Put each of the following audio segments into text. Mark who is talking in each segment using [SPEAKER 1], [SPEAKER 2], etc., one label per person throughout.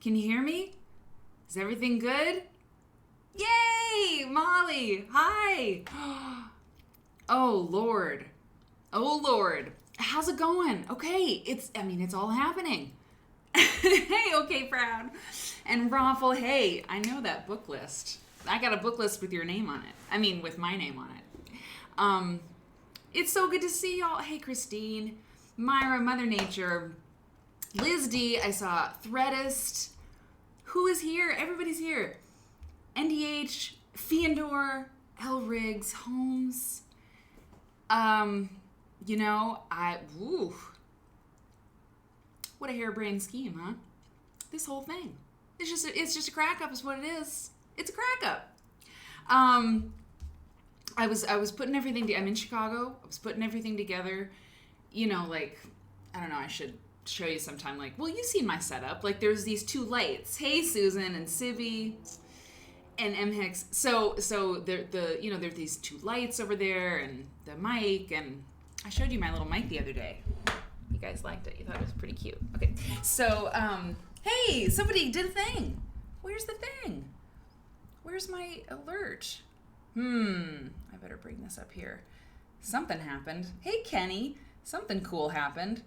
[SPEAKER 1] Can you hear me? Is everything good? Yay! Molly! Hi! Oh, Lord. Oh, Lord. How's it going? Okay, it's all happening. Hey, okay, Proud. And Raffle, hey, I know that book list. I got a book list with your name on it. With my name on it. It's so good to see y'all. Hey, Christine, Myra, Mother Nature, Liz D, I saw Threadist. Who is here? Everybody's here. NDH, Feandor, L. Riggs, Holmes. What a harebrained scheme, huh? This whole thing. It's just a crack up is what it is. It's a crack up. I was putting everything I'm in Chicago. I was putting everything together. I don't know, I should show you sometime. You've seen my setup. There's these two lights. Hey, Susan and Sibby and M. Hicks. So there's these two lights over there and the mic, and I showed you my little mic the other day. You guys liked it. You thought it was pretty cute. Okay. So, hey, somebody did a thing. Where's the thing? Where's my alert? I better bring this up here. Something happened. Hey, Kenny. Something cool happened.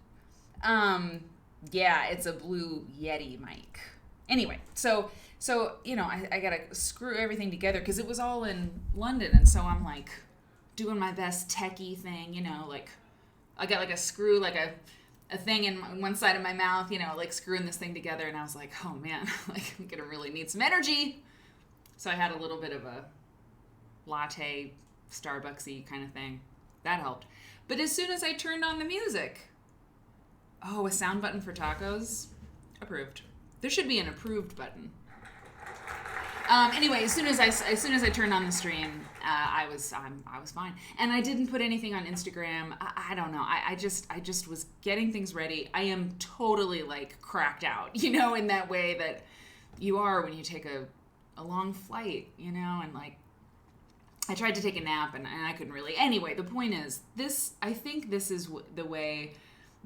[SPEAKER 1] Yeah, it's a blue Yeti mic. Anyway, so I gotta screw everything together because it was all in London, and so I'm doing my best techie thing, I got a screw, a thing in one side of my mouth, screwing this thing together, and I was like, oh man, I'm gonna really need some energy. So I had a little bit of a latte, Starbucksy kind of thing. That helped. But as soon as I turned on the music, a sound button for tacos, approved. There should be an approved button. Anyway, as soon as I turned on the stream, I was fine, and I didn't put anything on Instagram. I don't know. I just was getting things ready. I am totally cracked out, in that way that you are when you take a long flight, and I tried to take a nap and I couldn't really. Anyway, the point is I think this is the way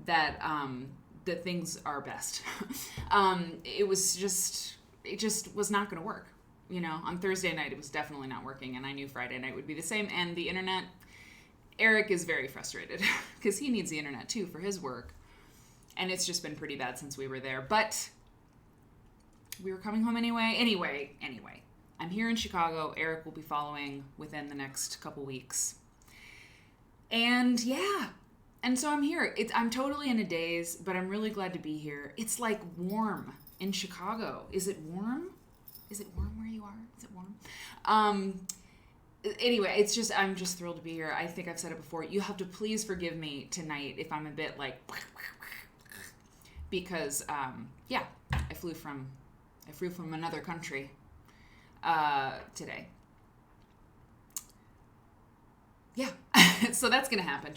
[SPEAKER 1] that that things are best. It just was not going to work. On Thursday night, it was definitely not working, and I knew Friday night would be the same. And the internet, Eric is very frustrated because he needs the internet too for his work. And it's just been pretty bad since we were there. But we were coming home anyway. Anyway, I'm here in Chicago. Eric will be following within the next couple weeks. And yeah, and so I'm here. I'm totally in a daze, but I'm really glad to be here. It's warm in Chicago. Is it warm? Is it warm where you are? Is it warm? Anyway, I'm just thrilled to be here. I think I've said it before. You have to please forgive me tonight if I'm a bit because I flew from another country today. Yeah, so that's gonna happen.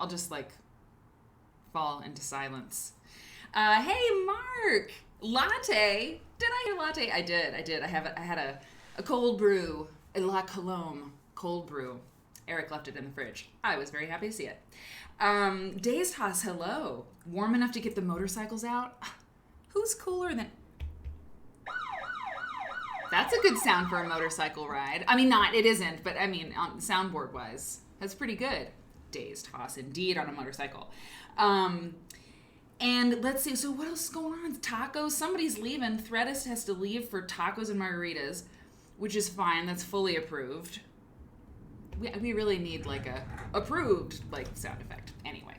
[SPEAKER 1] I'll just fall into silence. Hey, Mark, latte. Did I hear latte? I did. I had a cold brew, a La Colombe cold brew. Eric left it in the fridge. I was very happy to see it. Days Toss, hello. Warm enough to get the motorcycles out? Who's cooler than... That's a good sound for a motorcycle ride. It isn't, but on soundboard wise, that's pretty good. Days Toss, indeed, on a motorcycle. And let's see, so what else is going on? Tacos, somebody's leaving. Threadist has to leave for tacos and margaritas, which is fine. That's fully approved. We really need a approved sound effect. Anyway,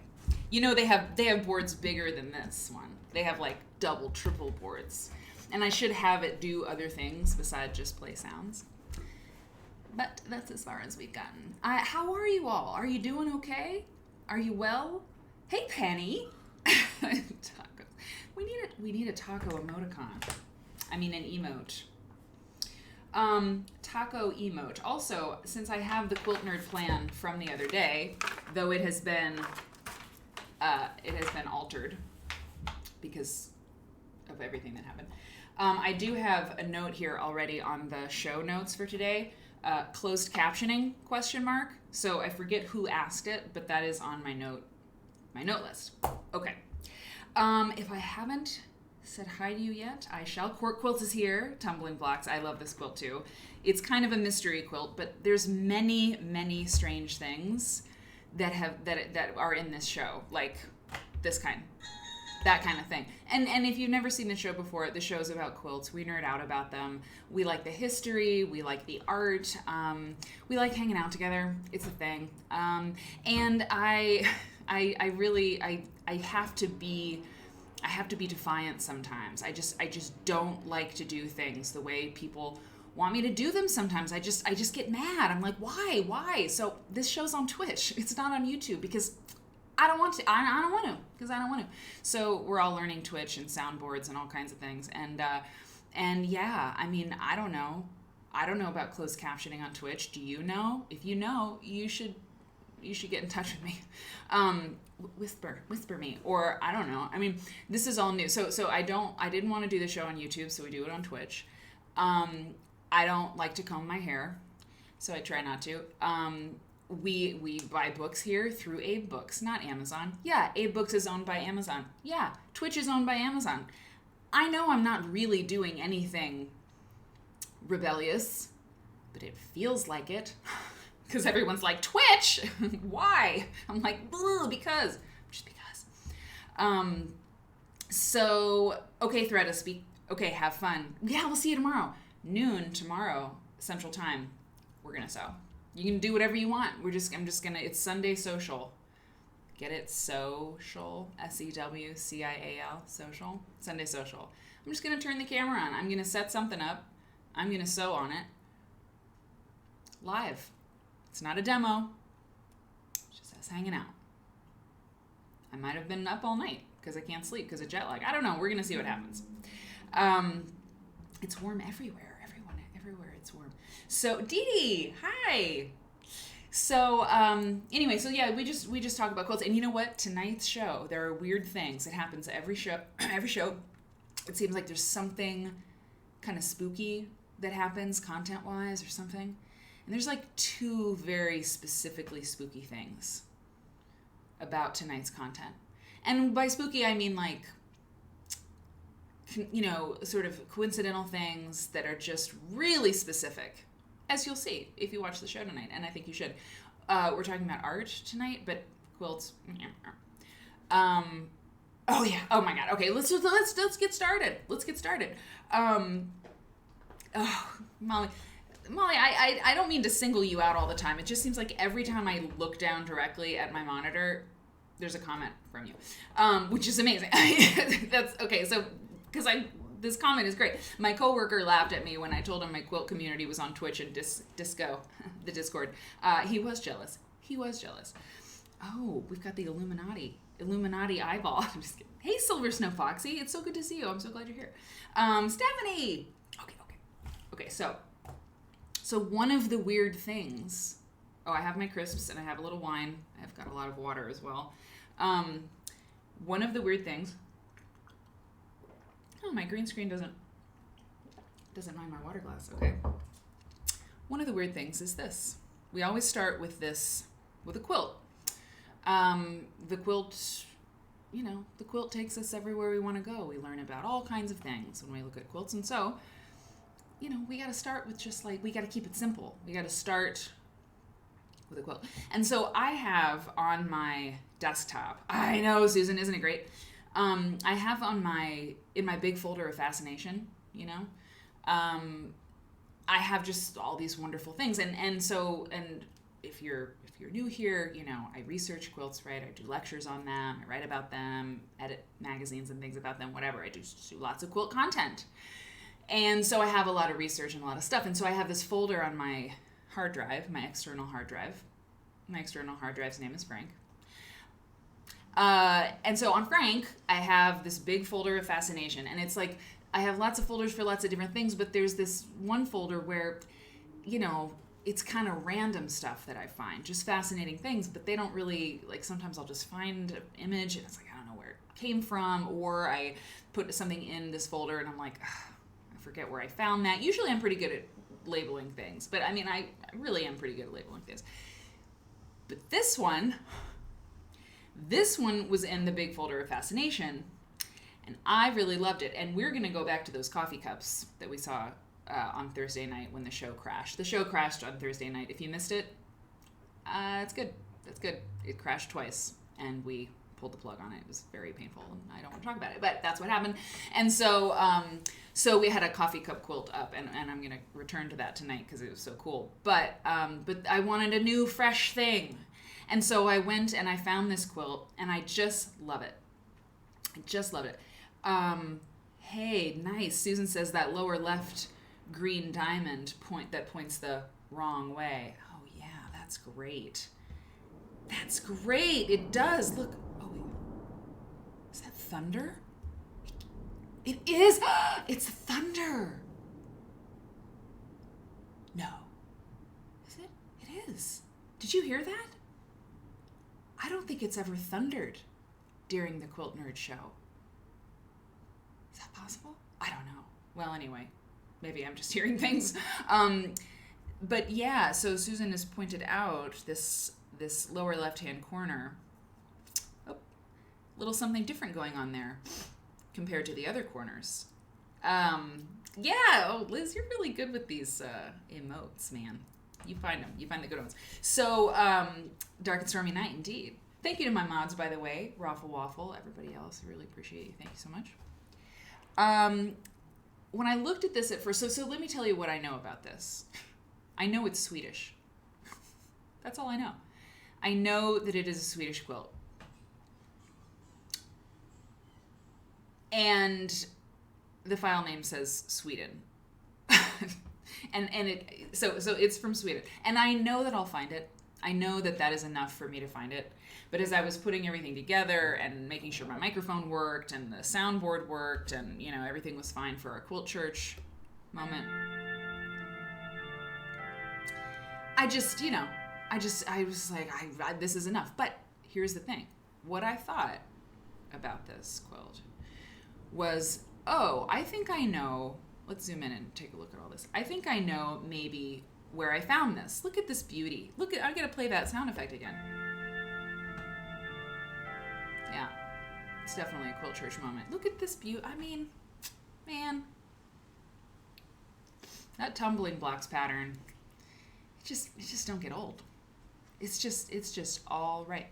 [SPEAKER 1] they have boards bigger than this one. They have double, triple boards. And I should have it do other things besides just play sounds. But that's as far as we've gotten. How are you all? Are you doing okay? Are you well? Hey, Penny. Tacos. We need a taco emoticon. An emote. Taco emote. Also, since I have the Quilt Nerd plan from the other day, though it has been altered because of everything that happened. I do have a note here already on the show notes for today. Closed captioning ? So I forget who asked it, but that is on my note list. Okay. If I haven't said hi to you yet. I shall. Quilt is here. Tumbling Blocks. I love this quilt too. It's kind of a mystery quilt, but there's many, many strange things that are in this show, like this kind, that kind of thing. And if you've never seen the show before, the show's about quilts. We nerd out about them. We like the history. We like the art. We like hanging out together. It's a thing. And I have to be defiant sometimes. I just don't like to do things the way people want me to do them sometimes. I just get mad. I'm like, why? So this show's on Twitch. It's not on YouTube because I don't want to. I don't want to because I don't want to. So we're all learning Twitch and soundboards and all kinds of things. And yeah, I mean, I don't know. I don't know about closed captioning on Twitch. Do you know? If you know, you should get in touch with me. Whisper me, or I don't know. I mean, this is all new. So I didn't want to do the show on YouTube, so we do it on Twitch. I don't like to comb my hair, so I try not to. We buy books here through Abe Books, not Amazon. Yeah, Abe Books is owned by Amazon. Yeah, Twitch is owned by Amazon. I know I'm not really doing anything rebellious, but it feels like it. Because everyone's like, Twitch? Why? I'm like, because. Just because. So, okay, Threada, speak. Okay, have fun. Yeah, we'll see you tomorrow. Noon tomorrow, Central Time. We're going to sew. You can do whatever you want. I'm just going to, it's Sunday Social. Get it? Social. SEWCIAL. Social. Sunday Social. I'm just going to turn the camera on. I'm going to set something up. I'm going to sew on it. Live. It's not a demo. It's just us hanging out. I might have been up all night because I can't sleep because of jet lag. I don't know. We're going to see what happens. It's warm everywhere. Everywhere it's warm. So, Dee Dee, hi. So, anyway, so yeah, we just talk about quilts. And you know what? Tonight's show, there are weird things. It happens every show. Every show, it seems like there's something kind of spooky that happens content-wise or something. And there's like two very specifically spooky things about tonight's content. And by spooky, I mean like, you know, sort of coincidental things that are just really specific, as you'll see if you watch the show tonight. And I think you should. We're talking about art tonight, but quilts. Oh yeah. Oh my God. Okay. Let's get started. Molly, I don't mean to single you out all the time. It just seems like every time I look down directly at my monitor, there's a comment from you, which is amazing. That's okay. So, because this comment is great. My coworker laughed at me when I told him my quilt community was on Twitch and Disco, the Discord. He was jealous. Oh, we've got the Illuminati eyeball. I'm just kidding. Hey, Silver Snow Foxy. It's so good to see you. I'm so glad you're here. Stephanie. Okay. So one of the weird things, I have my crisps and I have a little wine. I've got a lot of water as well. One of the weird things, my green screen doesn't mind my water glass. Okay. One of the weird things is this. We always start with a quilt. The quilt, the quilt takes us everywhere we want to go. We learn about all kinds of things when we look at quilts. And so, we got to start with we got to keep it simple. We got to start with a quilt. And so I have on my desktop, I know, Susan, isn't it great? I have in my big folder of fascination, I have just all these wonderful things. And if you're new here, I research quilts, right? I do lectures on them. I write about them, edit magazines and things about them, whatever. I do lots of quilt content. And so I have a lot of research and a lot of stuff. And so I have this folder on my hard drive, my external hard drive. My external hard drive's name is Frank. And so on Frank, I have this big folder of fascination. And it's like, I have lots of folders for lots of different things, but there's this one folder where, it's kind of random stuff that I find, just fascinating things, but they don't really, sometimes I'll just find an image and it's like, I don't know where it came from, or I put something in this folder and I'm like, I forget where I found that. Usually I'm pretty good at labeling things, but I really am pretty good at labeling things. But this one was in the big folder of fascination, And I really loved it. And we're going to go back to those coffee cups that we saw on Thursday night when the show crashed. The show crashed on Thursday night. If you missed it, it's good. That's good. It crashed twice, and we pulled the plug on it. It was very painful, and I don't want to talk about it, but that's what happened. And so so we had a coffee cup quilt up, and I'm going to return to that tonight because it was so cool. But I wanted a new, fresh thing. And so I went and I found this quilt, and I just love it. I just love it. Hey, nice. Susan says that lower left green diamond points the wrong way. Oh, yeah, that's great. That's great. It does. Look. Oh, wait. Is that thunder? It is. It's thunder. No. Is it? It is. Did you hear that? I don't think it's ever thundered during the Quilt Nerd show. Is that possible? I don't know. Well, anyway, maybe I'm just hearing things. But yeah, so Susan has pointed out this lower left-hand corner. Oh, little something different going on there compared to the other corners. Yeah, oh, Liz, you're really good with these emotes, man. You find them. You find the good ones. So, Dark and Stormy Night, indeed. Thank you to my mods, by the way. Raffle Waffle, everybody else. I really appreciate you. Thank you so much. When I looked at this at first, so let me tell you what I know about this. I know it's Swedish. That's all I know. I know that it is a Swedish quilt. And the file name says Sweden. and so it's from Sweden. And I know that I'll find it. I know that is enough for me to find it. But as I was putting everything together and making sure my microphone worked and the soundboard worked and, everything was fine for our Quilt Church moment, I was like, this is enough. But here's the thing. What I thought about this quilt was, I think I know. Let's zoom in and take a look at all this. I think I know maybe where I found this. Look at this beauty. I'm going to play that sound effect again. Yeah, it's definitely a Quilt Church moment. Look at this beauty. I mean, man, that Tumbling Blocks pattern, it just don't get old. It's just all right.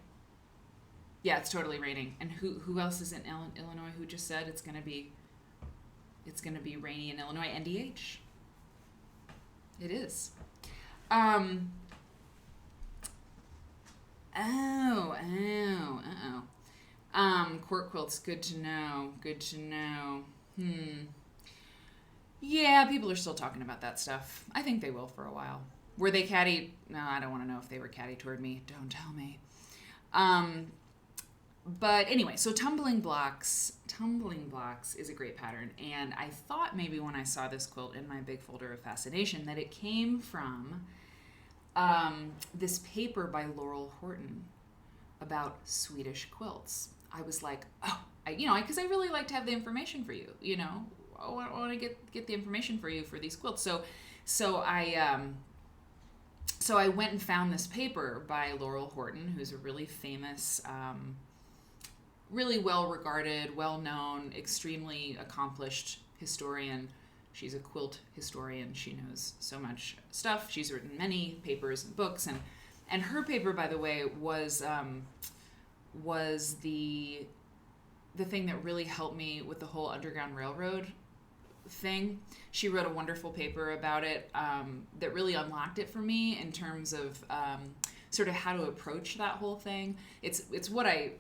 [SPEAKER 1] Yeah, it's totally raining. And who else is in Illinois who just said it's gonna be rainy in Illinois? NDH. It is. Court quilts, good to know. Yeah, people are still talking about that stuff. I think they will for a while. Were they catty? No, I don't want to know if they were catty toward me. Don't tell me. But anyway, so Tumbling Blocks is a great pattern. And I thought maybe when I saw this quilt in my big folder of fascination that it came from this paper by Laurel Horton about Swedish quilts. I was like, because I really like to have the information for you, I want to get the information for you for these quilts. So I went and found this paper by Laurel Horton, who's a really famous, really well-regarded, well-known, extremely accomplished historian. She's a quilt historian. She knows so much stuff. She's written many papers and books, and her paper, by the way, was the thing that really helped me with the whole Underground Railroad thing. She wrote a wonderful paper about it that really unlocked it for me in terms of sort of how to approach that whole thing. It's what I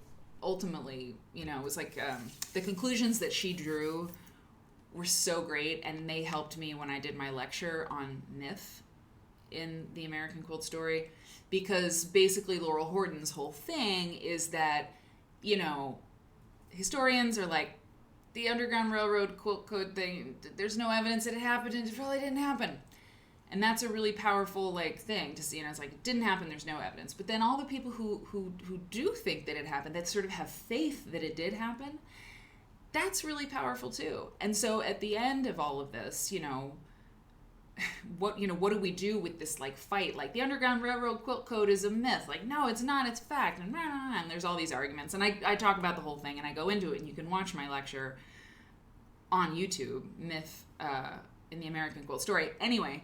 [SPEAKER 1] ultimately, it was like the conclusions that she drew were so great, and they helped me when I did my lecture on myth in the American Quilt Story, because basically Laurel Horton's whole thing is that, historians are like, the Underground Railroad quilt code thing, there's no evidence that it happened, and it probably didn't happen. And that's a really powerful thing to see. It's like, it didn't happen, there's no evidence. But then all the people who do think that it happened, that sort of have faith that it did happen, that's really powerful too. And so at the end of all of this, what do we do with this like fight? Like the Underground Railroad quilt code is a myth. Like, no, it's not, it's fact. And there's all these arguments. And I talk about the whole thing and I go into it, and you can watch my lecture on YouTube, Myth in the American Quilt Story. Anyway,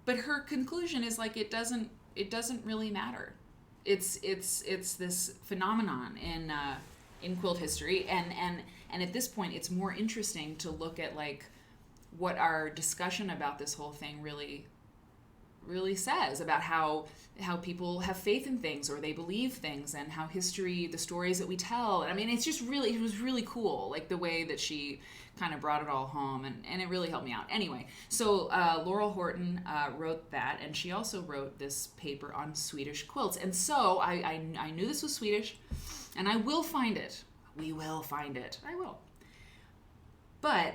[SPEAKER 1] but her conclusion is like it doesn't really matter. It's this phenomenon in quilt history, and at this point it's more interesting to look at like what our discussion about this whole thing really says about how people have faith in things, or they believe things, and how history, the stories that we tell. I mean, it was really cool, like the way that she kind of brought it all home, and it really helped me out. Anyway, so Laurel Horton wrote that, and she also wrote this paper on Swedish quilts. And so I knew this was Swedish, and I will find it. We will find it. I will. But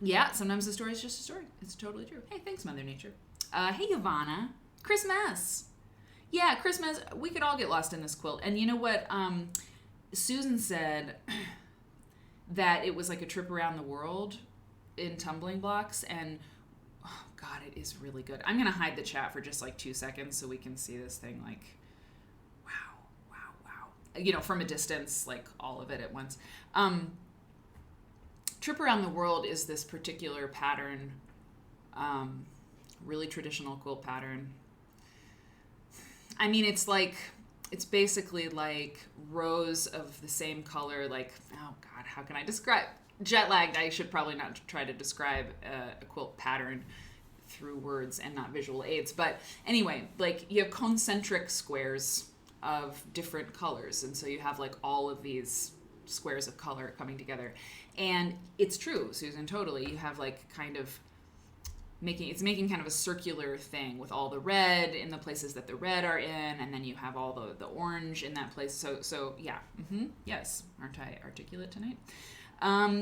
[SPEAKER 1] yeah, sometimes the story is just a story. It's totally true. Hey, thanks, Mother Nature. Hey, Ivana. Christmas. Yeah, Christmas. We could all get lost in this quilt. And you know what? Susan said that it was like a trip around the world in Tumbling Blocks. And, oh, God, it is really good. I'm going to hide the chat for just like 2 seconds so we can see this thing like, wow. From a distance, like all of it at once. Trip Around the World is this particular pattern, really traditional quilt pattern. I mean, it's basically like rows of the same color, like, oh God, how can I describe? Jet lagged, I should probably not try to describe a quilt pattern through words and not visual aids. But anyway, like you have concentric squares of different colors. And so you have like all of these squares of color coming together. And it's true, Susan, totally. You have like kind of making kind of a circular thing with all the red in the places that the red are in, and then you have all the orange in that place. So yeah, yes. Aren't I articulate tonight?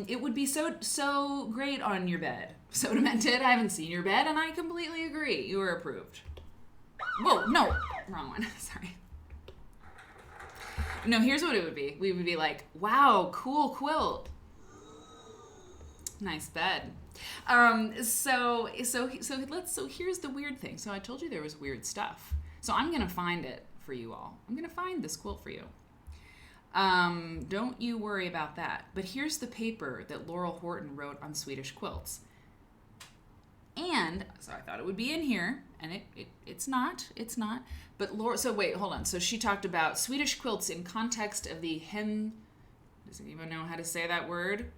[SPEAKER 1] It would be so great on your bed. So demented. I haven't seen your bed, and I completely agree. You are approved. Whoa, no, wrong one. Sorry. No, here's what it would be. We would be like, wow, cool quilt. Nice bed. So here's the weird thing. So I told you there was weird stuff. So I'm going to find it for you all. I'm going to find this quilt for you. Don't you worry about that. But here's the paper that Laurel Horton wrote on Swedish quilts. And so I thought it would be in here, and it's not. But Laura, so wait, hold on. So she talked about Swedish quilts in context of the does anyone know how to say that word?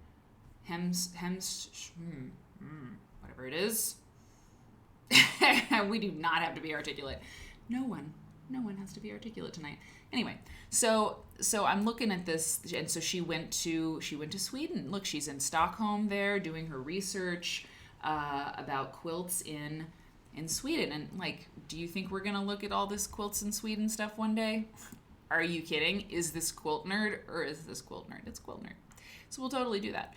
[SPEAKER 1] Whatever it is. We do not have to be articulate. No one has to be articulate tonight. Anyway, so I'm looking at this, and so she went to Sweden. Look, she's in Stockholm there doing her research about quilts in Sweden. And like, do you think we're gonna look at all this quilts in Sweden stuff one day? Are you kidding? Is this quilt nerd or is this quilt nerd? It's quilt nerd. So we'll totally do that.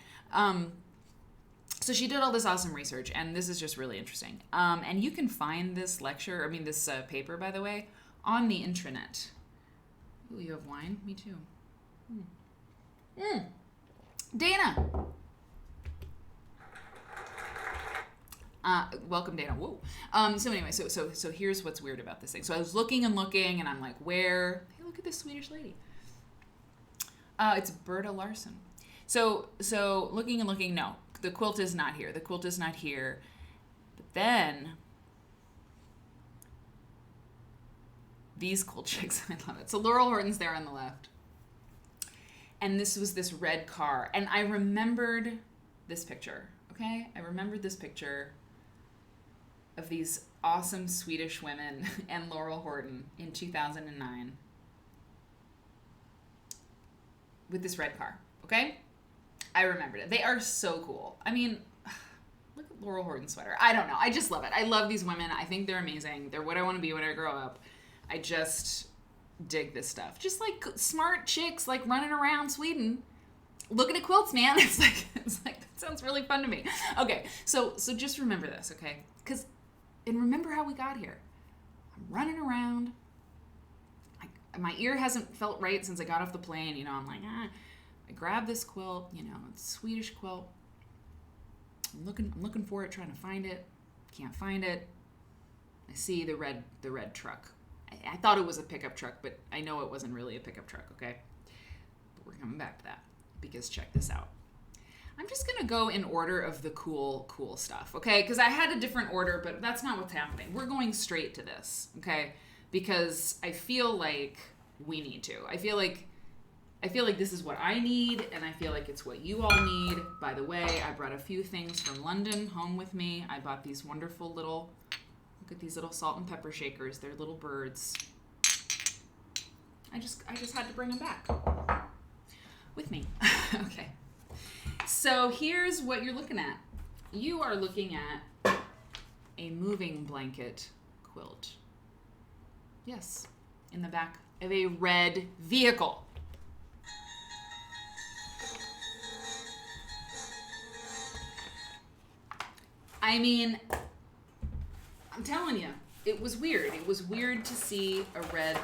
[SPEAKER 1] So she did all this awesome research, and this is just really interesting. And you can find this this paper, by the way, on the intranet. Ooh, you have wine? Me too. Dana! Welcome, Dana. Whoa. So anyway, so here's what's weird about this thing. So I was looking, and I'm like, where? Hey, look at this Swedish lady. It's Berta Larsson. So looking, no, the quilt is not here. But then these cool chicks, I love it. So Laurel Horton's there on the left. And this was this red car. And I remembered this picture, okay? I remembered this picture of these awesome Swedish women and Laurel Horton in 2009 with this red car, okay? I remembered it. They are so cool. I mean, look at Laurel Horton's sweater. I don't know. I just love it. I love these women. I think they're amazing. They're what I want to be when I grow up. I just dig this stuff. Just like smart chicks like running around Sweden looking at quilts, man. It's like that sounds really fun to me. Okay, so just remember this, okay? And remember how we got here. I'm running around. My ear hasn't felt right since I got off the plane. I'm like, I grab this quilt, it's a Swedish quilt. I'm looking for it, trying to find it. Can't find it. I see the red truck. I thought it was a pickup truck, but I know it wasn't really a pickup truck, okay? But we're coming back to that because check this out. I'm just going to go in order of the cool stuff, okay? Because I had a different order, but that's not what's happening. We're going straight to this, okay? Because I feel like we need to. I feel like this is what I need, and I feel like it's what you all need. By the way, I brought a few things from London home with me. I bought these wonderful little, look at these little salt and pepper shakers. They're little birds. I just had to bring them back with me. Okay. So here's what you're looking at. You are looking at a moving blanket quilt. Yes, in the back of a red vehicle. I mean, I'm telling you, it was weird. It was weird to see a red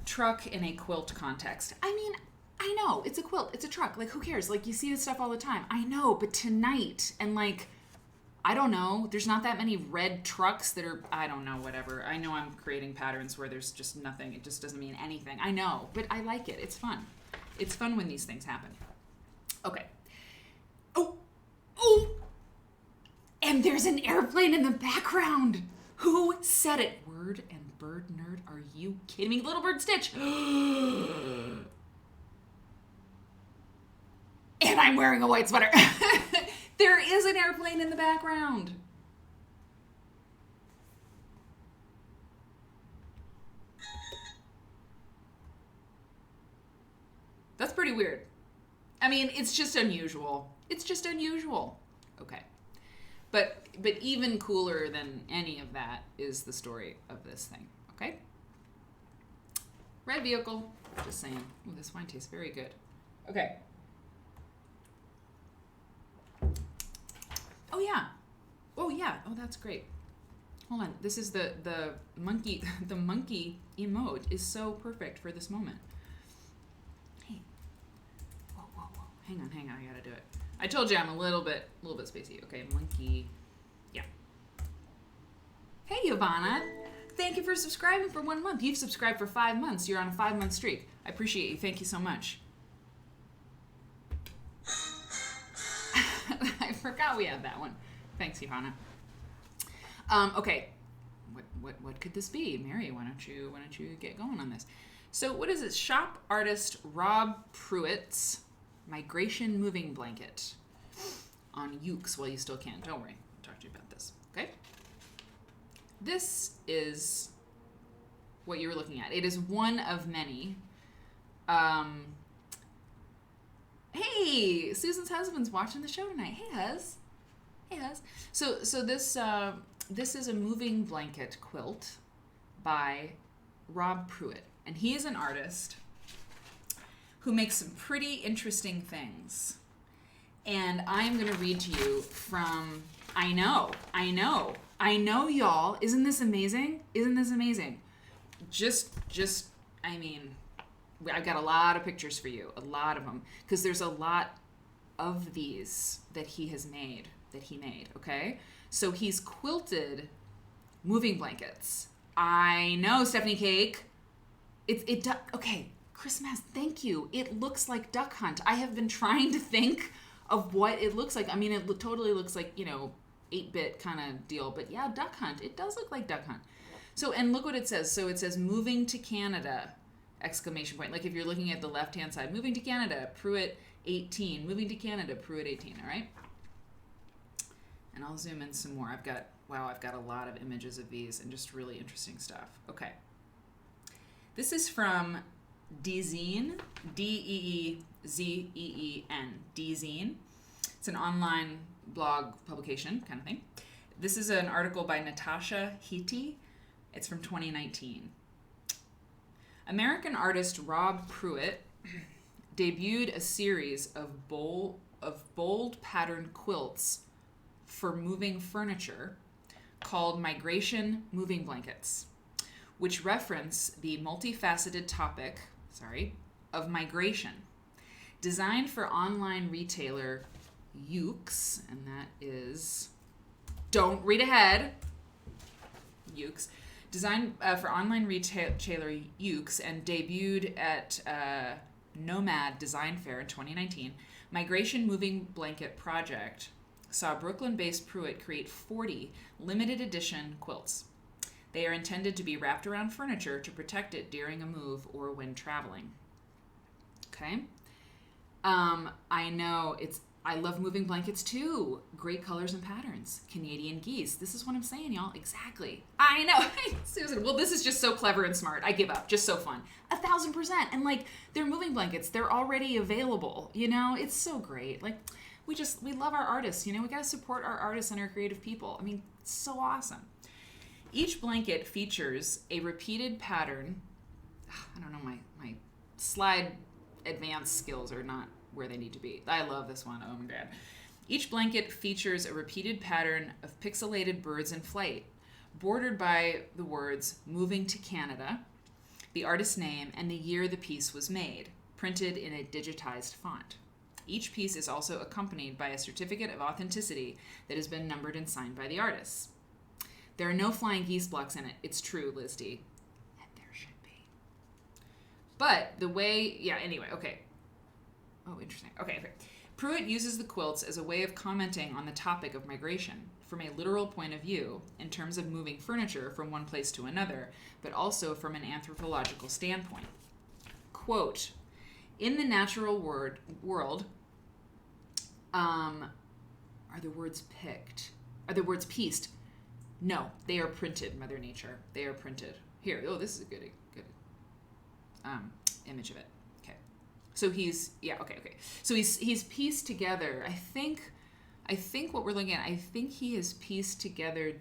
[SPEAKER 1] truck in a quilt context. I mean, I know, it's a quilt, it's a truck. Like, who cares? Like, you see this stuff all the time. I know, but tonight, and like, I don't know, there's not that many red trucks that are, I don't know, whatever. I know I'm creating patterns where there's just nothing. It just doesn't mean anything. I know, but I like it. It's fun. It's fun when these things happen. Okay. Oh! And there's an airplane in the background. Who said it? Word and bird nerd, are you kidding me? Little Bird Stitch. And I'm wearing a white sweater. There is an airplane in the background. That's pretty weird. I mean, it's just unusual. It's just unusual. Okay. But even cooler than any of that is the story of this thing, okay? Red vehicle, just saying. Ooh, this wine tastes very good. Okay. Oh, yeah. Oh, that's great. Hold on. This is the monkey. The monkey emote is so perfect for this moment. Hey. Whoa. Hang on. I gotta do it. I told you I'm a little bit spacey. Okay, monkey. Yeah. Hey, Ivana. Thank you for subscribing for 1 month. You've subscribed for 5 months. You're on a 5-month streak. I appreciate you. Thank you so much. I forgot we had that one. Thanks, Ivana. Okay. What could this be? Mary, why don't you get going on this? So what is it? Shop artist Rob Pruitt's Migration Moving Blanket on Ukes while you still can. Don't worry. I'll talk to you about this. Okay? This is what you were looking at. It is one of many. Hey, Susan's husband's watching the show tonight. Hey, Huz. So this is a moving blanket quilt by Rob Pruitt, and he is an artist who makes some pretty interesting things. And I'm going to read to you from, I know, y'all. Isn't this amazing? Just, I mean, I've got a lot of pictures for you, a lot of them, because there's a lot of these that he made, okay? So he's quilted moving blankets. I know, Stephanie Cake. Okay. Christmas, thank you. It looks like Duck Hunt. I have been trying to think of what it looks like. I mean, it totally looks like, 8-bit kind of deal. But yeah, Duck Hunt. It does look like Duck Hunt. So, and look what it says. So it says, moving to Canada, ! Like if you're looking at the left-hand side, moving to Canada, Pruitt 18. Moving to Canada, Pruitt 18, all right? And I'll zoom in some more. I've got a lot of images of these and just really interesting stuff. Okay. This is from Deezeen, Deezeen, Deezeen. It's an online blog publication kind of thing. This is an article by Natasha Heaty. It's from 2019. American artist Rob Pruitt debuted a series of bold pattern quilts for moving furniture called Migration Moving Blankets, which reference the multifaceted topic of migration. Designed for online retailer Ukes, and that is, don't read ahead, Ukes, designed for online retailer Ukes and debuted at Nomad Design Fair in 2019, Migration Moving Blanket Project saw Brooklyn-based Pruitt create 40 limited edition quilts. They are intended to be wrapped around furniture to protect it during a move or when traveling. Okay. I know I love moving blankets too. Great colors and patterns. Canadian geese. This is what I'm saying, y'all. Exactly. I know. Susan, well, this is just so clever and smart. I give up. Just so fun. 1,000%. And like, they're moving blankets. They're already available. You know, it's so great. Like, we love our artists. You know, we got to support our artists and our creative people. I mean, it's so awesome. Each blanket features a repeated pattern. I don't know, my slide advanced skills are not where they need to be. I love this one. Oh my god. Each blanket features a repeated pattern of pixelated birds in flight, bordered by the words "Moving to Canada," the artist's name, and the year the piece was made, printed in a digitized font. Each piece is also accompanied by a certificate of authenticity that has been numbered and signed by the artist. There are no flying geese blocks in it. It's true, Liz D. And there should be. But the way, anyway, okay. Oh, interesting. Okay. Pruitt uses the quilts as a way of commenting on the topic of migration from a literal point of view in terms of moving furniture from one place to another, but also from an anthropological standpoint. Quote, in the natural world, are the words picked? Are the words pieced? No, they are printed, Mother Nature. They are printed. Here, this is a good image of it. So he's So he's pieced together. I think what we're looking at, I think he has pieced together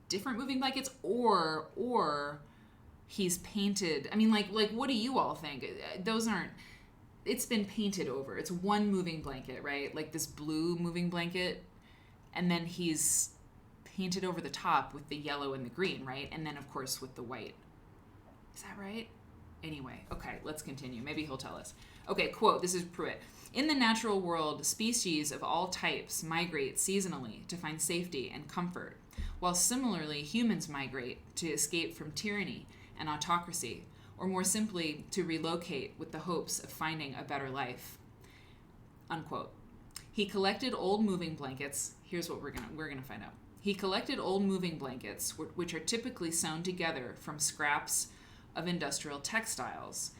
[SPEAKER 1] different moving blankets, or he's painted. I mean, like what do you all think? Those aren't. It's been painted over. It's one moving blanket, right? Like this blue moving blanket, and then he's painted over the top with the yellow and the green, right? And then of course with the white. Is that right? Anyway, okay, let's continue. Maybe he'll tell us. Okay, quote, this is Pruitt. In the natural world, species of all types migrate seasonally to find safety and comfort, while similarly humans migrate to escape from tyranny and autocracy, or more simply, to relocate with the hopes of finding a better life. Unquote. He collected old moving blankets. Here's what we're gonna find out. He collected old moving blankets, which are typically sewn together from scraps of industrial textiles.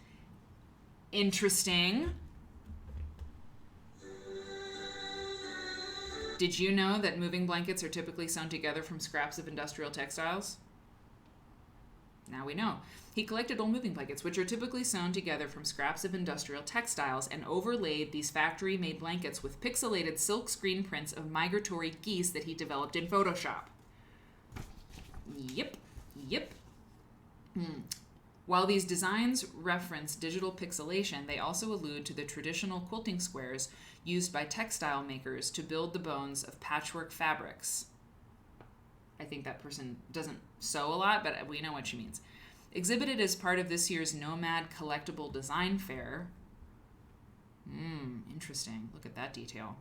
[SPEAKER 1] Interesting. Did you know that moving blankets are typically sewn together from scraps of industrial textiles? Now we know. He collected old moving blankets, which are typically sewn together from scraps of industrial textiles, and overlaid these factory-made blankets with pixelated silk screen prints of migratory geese that he developed in Photoshop. Yep. While these designs reference digital pixelation, they also allude to the traditional quilting squares used by textile makers to build the bones of patchwork fabrics. I think that person doesn't sew a lot, but we know what she means. Exhibited as part of this year's Nomad Collectible Design Fair. Interesting. Look at that detail.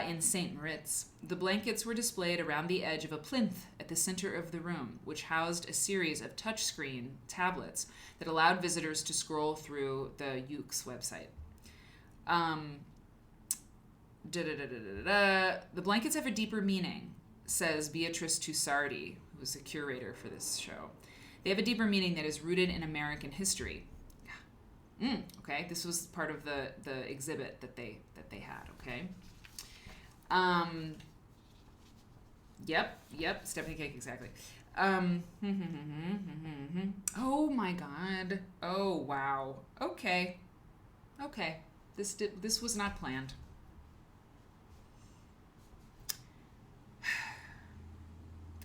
[SPEAKER 1] In St. Moritz, the blankets were displayed around the edge of a plinth at the center of the room, which housed a series of touchscreen tablets that allowed visitors to scroll through the Ukes website. The blankets have a deeper meaning, says Beatrice Tussardi, who's a curator for this show. They have a deeper meaning that is rooted in American history. Okay, this was part of the exhibit that they had. Okay. Yep. Stephanie Cake, exactly. Oh my God. Oh wow. Okay. This was not planned.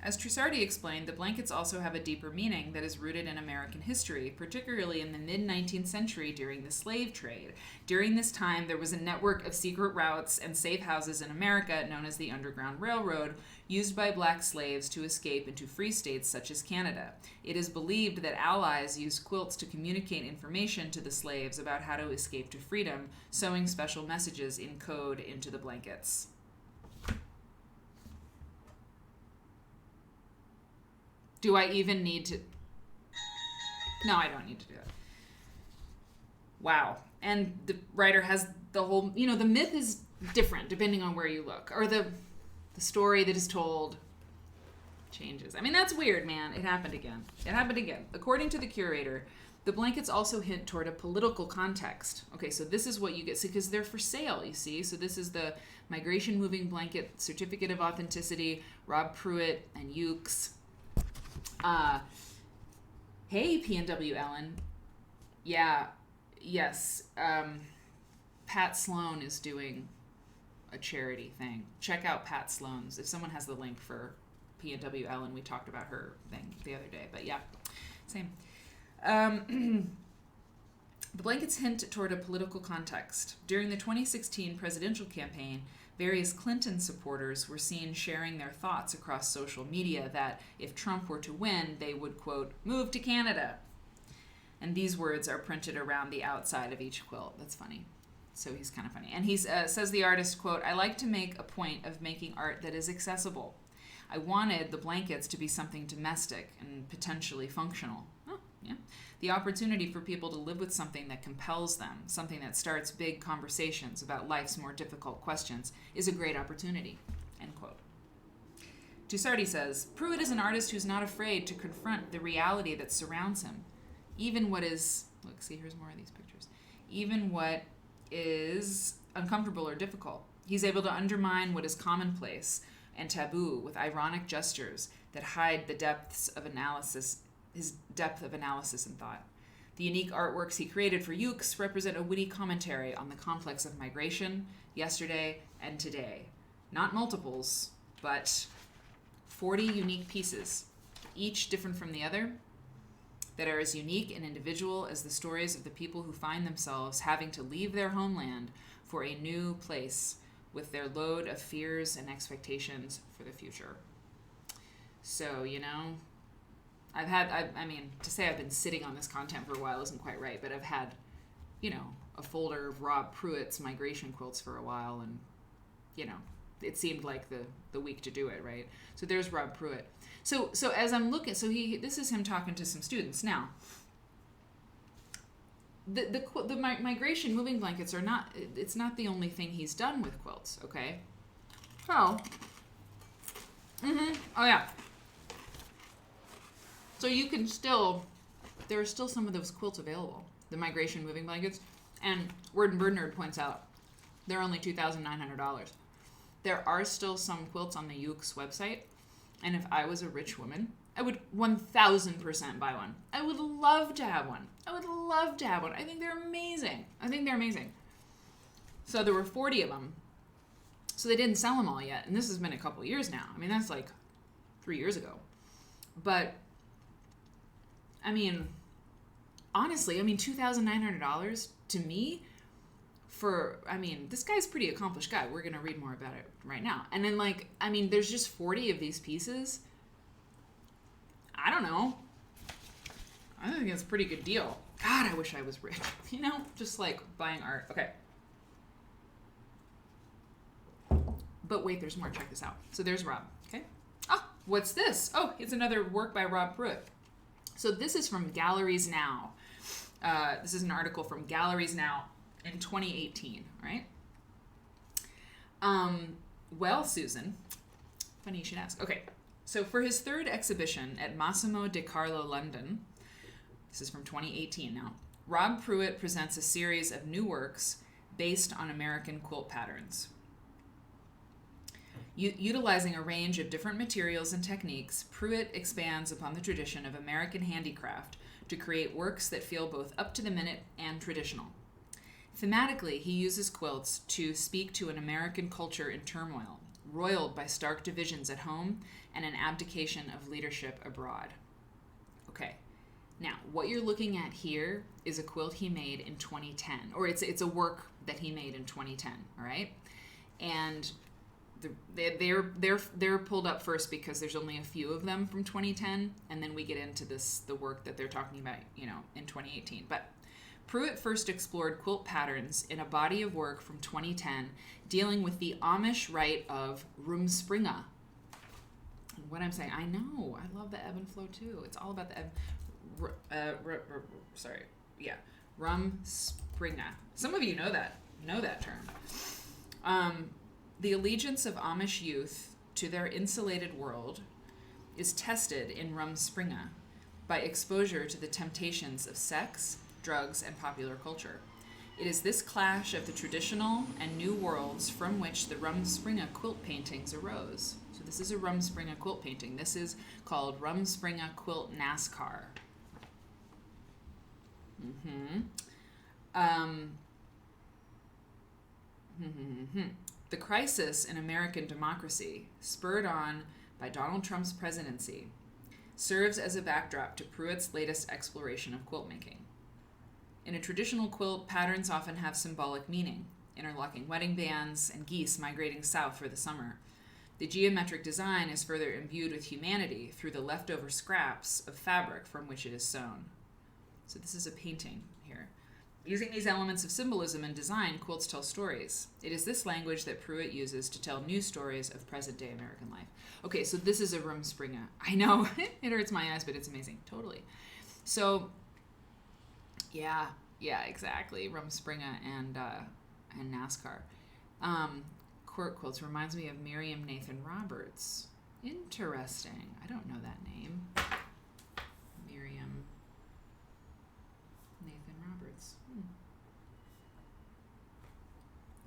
[SPEAKER 1] As Trussardi explained, the blankets also have a deeper meaning that is rooted in American history, particularly in the mid-19th century during the slave trade. During this time, there was a network of secret routes and safe houses in America known as the Underground Railroad, used by black slaves to escape into free states such as Canada. It is believed that allies used quilts to communicate information to the slaves about how to escape to freedom, sewing special messages in code into the blankets. Do I even need to... No, I don't need to do that. Wow. And the writer has the whole... You know, the myth is different depending on where you look. Or the story that is told changes. I mean, that's weird, man. It happened again. According to the curator, the blankets also hint toward a political context. Okay, so this is what you get. Because they're for sale, you see. So this is the Migration Moving Blanket Certificate of Authenticity, Rob Pruitt and Ukes. Hey, PNW Ellen. Yeah, yes. Pat Sloan is doing a charity thing. Check out Pat Sloan's. If someone has the link for PNW Ellen, we talked about her thing the other day. But yeah, same. The blankets hint toward a political context. During the 2016 presidential campaign, various Clinton supporters were seen sharing their thoughts across social media that if Trump were to win, they would, quote, move to Canada. And these words are printed around the outside of each quilt. That's funny. So he's kind of funny. And he says the artist, quote, I like to make a point of making art that is accessible. I wanted the blankets to be something domestic and potentially functional. Oh, yeah. The opportunity for people to live with something that compels them, something that starts big conversations about life's more difficult questions, is a great opportunity, end quote. Tussardi says, Pruitt is an artist who's not afraid to confront the reality that surrounds him. Even what is, look, see, here's more of these pictures. Even what is uncomfortable or difficult. He's able to undermine what is commonplace and taboo with ironic gestures that hide the depths of analysis, his depth of analysis and thought. The unique artworks he created for Ukes represent a witty commentary on the complex of migration, yesterday and today. Not multiples, but 40 unique pieces, each different from the other, that are as unique and individual as the stories of the people who find themselves having to leave their homeland for a new place with their load of fears and expectations for the future. So, you know, I mean, to say I've been sitting on this content for a while isn't quite right, but I've had, you know, a folder of Rob Pruitt's migration quilts for a while, and, you know, it seemed like the week to do it, right? So there's Rob Pruitt. So as I'm looking, this is him talking to some students. Now, the migration moving blankets are not, it's not the only thing he's done with quilts, okay? Oh. Oh, yeah. So you can still, there are still some of those quilts available, the migration moving blankets. And Word and Bird Nerd points out, they're only $2,900. There are still some quilts on the Ukes website. And if I was a rich woman, I would 1,000% buy one. I would love to have one. I think they're amazing. So there were 40 of them. So they didn't sell them all yet. And this has been a couple years now. I mean, that's like 3 years ago. But, I mean, honestly, $2,900 to me this guy's a pretty accomplished guy. We're going to read more about it right now. And then, there's just 40 of these pieces. I don't know. I think it's a pretty good deal. God, I wish I was rich. You know, just like buying art. Okay. But wait, there's more. Check this out. So there's Rob. Okay. Oh, what's this? Oh, it's another work by Rob Pruitt. So this is from Galleries Now. This is an article from Galleries Now in 2018, right? Well, Susan, funny you should ask. Okay, so for his third exhibition at Massimo De Carlo, London, this is from 2018 now, Rob Pruitt presents a series of new works based on American quilt patterns. Utilizing a range of different materials and techniques, Pruitt expands upon the tradition of American handicraft to create works that feel both up to the minute and traditional. Thematically, he uses quilts to speak to an American culture in turmoil, roiled by stark divisions at home and an abdication of leadership abroad. Okay, now what you're looking at here is a quilt he made in 2010, or it's a work that he made in 2010, all right? And they're pulled up first because there's only a few of them from 2010, and then we get into the work that they're talking about, in 2018. But Pruitt first explored quilt patterns in a body of work from 2010 dealing with the Amish rite of rumspringa. What I'm saying, I know, I love the ebb and flow too. It's all about the rumspringa. Some of you know that term. The allegiance of Amish youth to their insulated world is tested in rumspringa by exposure to the temptations of sex, drugs, and popular culture. It is this clash of the traditional and new worlds from which the rumspringa quilt paintings arose. So this is a rumspringa quilt painting. This is called Rumspringa Quilt NASCAR. The crisis in American democracy, spurred on by Donald Trump's presidency, serves as a backdrop to Pruitt's latest exploration of quilt making. In a traditional quilt, patterns often have symbolic meaning, interlocking wedding bands and geese migrating south for the summer. The geometric design is further imbued with humanity through the leftover scraps of fabric from which it is sewn. So this is a painting here. Using these elements of symbolism and design, quilts tell stories. It is this language that Pruitt uses to tell new stories of present-day American life. Okay, so this is a rumspringa. I know, it hurts my eyes, but it's amazing. Totally. So, yeah, exactly. Rumspringa and NASCAR. Court quilts reminds me of Miriam Nathan Roberts. Interesting. I don't know that name. Miriam Nathan Roberts.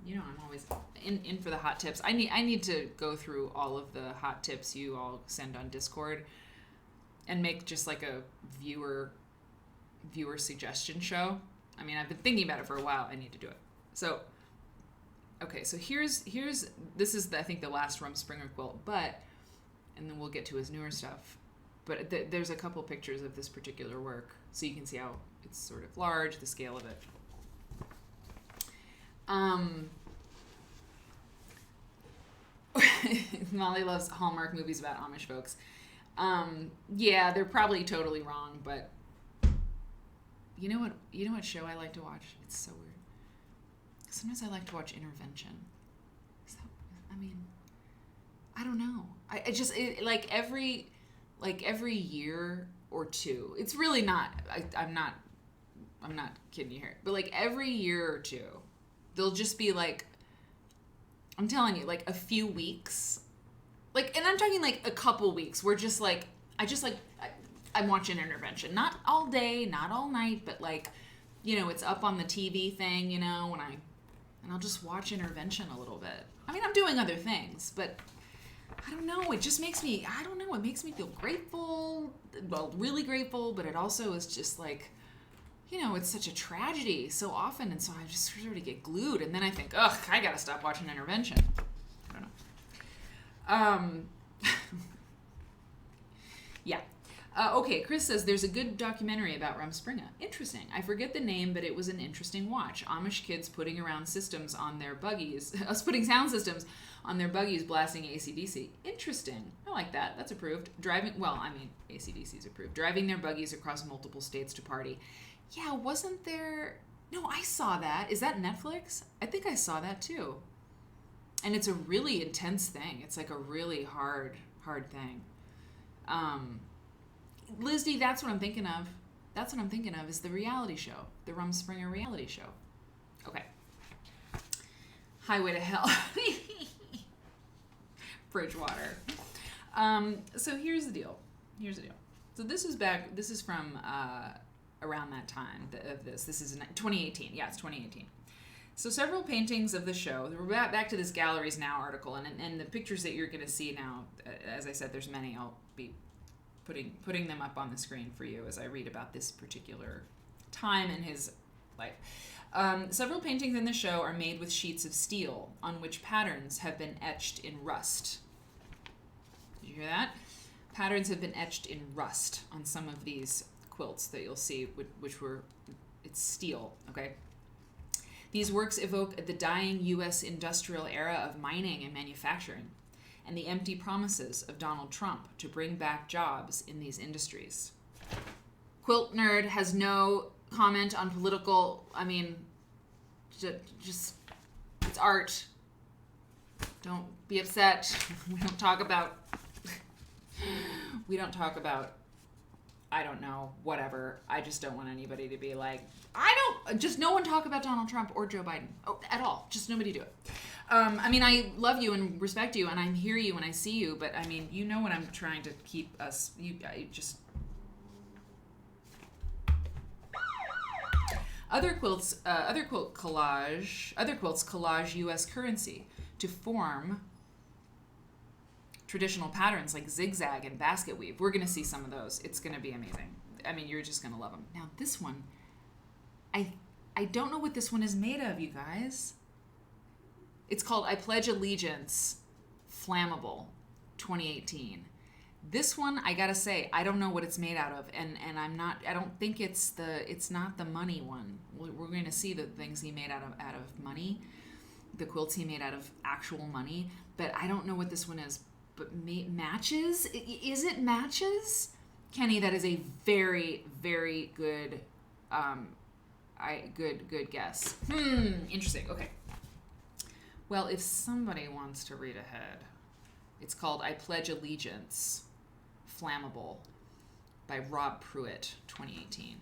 [SPEAKER 1] I'm always in for the hot tips. I need to go through all of the hot tips you all send on Discord and make just like a viewer suggestion show. I mean, I've been thinking about it for a while. I need to do it. So, okay, so this is I think the last Rumspringa quilt, and then we'll get to his newer stuff. But there's a couple pictures of this particular work, so you can see how it's sort of large, the scale of it. Molly loves Hallmark movies about Amish folks. Yeah, they're probably totally wrong, but you know what show I like to watch? It's so weird. Sometimes I like to watch Intervention. I don't know. I just every year or two. It's really not. I'm not kidding you here. But like every year or two, they'll just be like, I'm telling you, like a few weeks, like, and I'm talking like a couple weeks. Where just like I'm watching Intervention, not all day, not all night, but like, it's up on the TV thing, and I'll just watch Intervention a little bit. I mean, I'm doing other things, but I don't know. It just makes me, it makes me feel grateful. Well, really grateful, but it also is just like, it's such a tragedy so often. And so I just sort of get glued. And then I think, ugh, I got to stop watching Intervention. I don't know. Yeah. Okay, Chris says there's a good documentary about Rumspringa. Interesting. I forget the name, but it was an interesting watch. Amish kids putting around systems on their buggies, putting sound systems on their buggies, blasting AC/DC. Interesting. I like that. That's approved. AC/DC's approved. Driving their buggies across multiple states to party. Yeah, wasn't there? No, I saw that. Is that Netflix? I think I saw that too. And it's a really intense thing. It's like a really hard thing. Liz D, that's what I'm thinking of. That's what I'm thinking of is the reality show. The Rumspringa reality show. Okay. Highway to Hell. Bridgewater. So here's the deal. So this is from around that time of this. This is 2018. Yeah, it's 2018. So several paintings of the show. We're back to this Galleries Now article, and the pictures that you're going to see now, as I said, there's many. I'll be putting them up on the screen for you as I read about this particular time in his life. Several paintings in the show are made with sheets of steel on which patterns have been etched in rust. Did you hear that? Patterns have been etched in rust on some of these quilts that you'll see, it's steel, okay? These works evoke the dying U.S. industrial era of mining and manufacturing, and the empty promises of Donald Trump to bring back jobs in these industries. Quilt Nerd has no comment on political, just it's art. Don't be upset. We don't talk about, I don't know, whatever. I just don't want anybody to be like, no one talk about Donald Trump or Joe Biden at all. Just nobody do it. I love you and respect you, and I hear you and I see you, but you know what I'm trying to keep us, Other quilts collage U.S. currency to form traditional patterns like zigzag and basket weave. We're going to see some of those. It's going to be amazing. You're just going to love them. Now, this one, I don't know what this one is made of, you guys. It's called I Pledge Allegiance Flammable 2018. This one, I gotta say, I don't know what it's made out of, and I don't think it's not the money one. We're going to see the things he made out of money, the quilts he made out of actual money, but I don't know what this one is. But matches? Is it matches? Kenny, that is a very, very good, good guess. Interesting. Okay. Well, if somebody wants to read ahead, it's called I Pledge Allegiance Flammable by Rob Pruitt, 2018.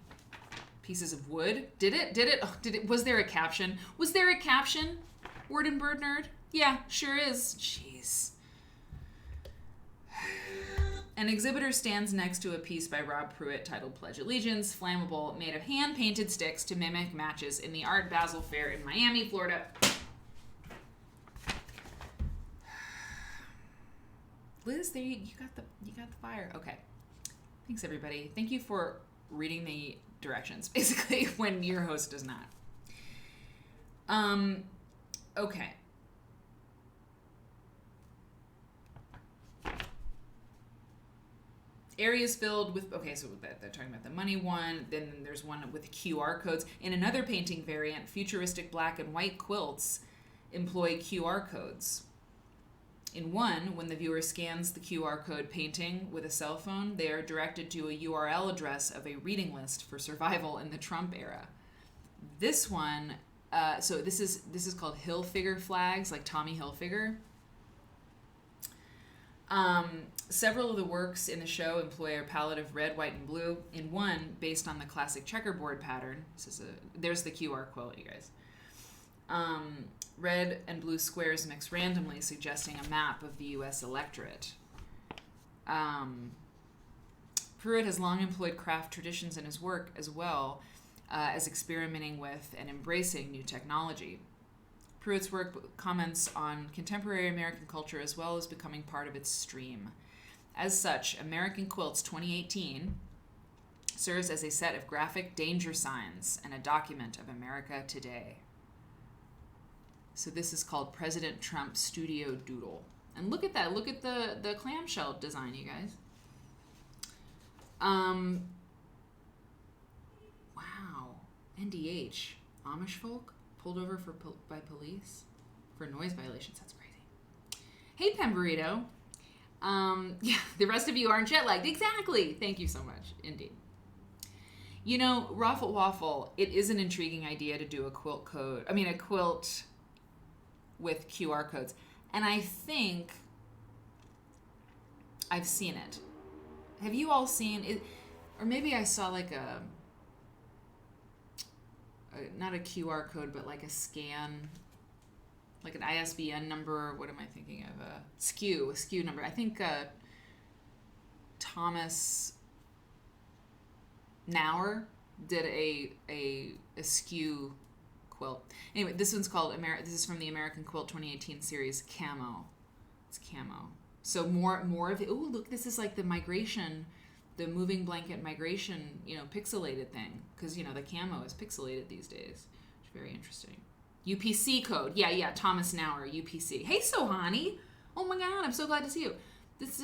[SPEAKER 1] Pieces of wood. Did it? Was there a caption? Word and Bird Nerd? Yeah, sure is. Jeez. An exhibitor stands next to a piece by Rob Pruitt titled Pledge Allegiance, Flammable, made of hand-painted sticks to mimic matches in the Art Basel Fair in Miami, Florida. Liz, there you got the fire. Okay. Thanks, everybody. Thank you for reading the directions, basically, when your host does not. Okay. Areas filled with, so they're talking about the money one, then there's one with QR codes. In another painting variant, futuristic black and white quilts employ QR codes. In one, when the viewer scans the QR code painting with a cell phone, they are directed to a URL address of a reading list for survival in the Trump era. This one, so this is called Hilfiger flags, like Tommy Hilfiger. Several of the works in the show employ a palette of red, white, and blue. In one, based on the classic checkerboard pattern, there's the QR quote, you guys. Red and blue squares mix randomly, suggesting a map of the U.S. electorate. Pruitt has long employed craft traditions in his work, as well as experimenting with and embracing new technology. Pruitt's work comments on contemporary American culture as well as becoming part of its stream. As such, American Quilts 2018 serves as a set of graphic danger signs and a document of America today. So this is called President Trump Studio Doodle. And look at that. Look at the clamshell design, you guys. Wow. NDH. Amish folk pulled over by police for noise violations. That's crazy. Hey, Pen Burrito. Yeah, the rest of you aren't jet lagged. Exactly. Thank you so much. Indeed. You know, Raffle Waffle, it is an intriguing idea to do a quilt with QR codes. And I think I've seen it. Have you all seen it? Or maybe I saw like not a QR code, but like a scan, like an ISBN number. What am I thinking of? A SKU number. I think Thomas Nauer did a SKU quilt. Anyway, this one's called this is from the American Quilt 2018 series Camo. It's camo. So more of it. Oh, look, this is like the migration, the moving blanket migration, pixelated thing, because the camo is pixelated these days. It's very interesting. UPC code. Yeah, Thomas Nauer, UPC. Hey, Sohani. Oh my God, I'm so glad to see you.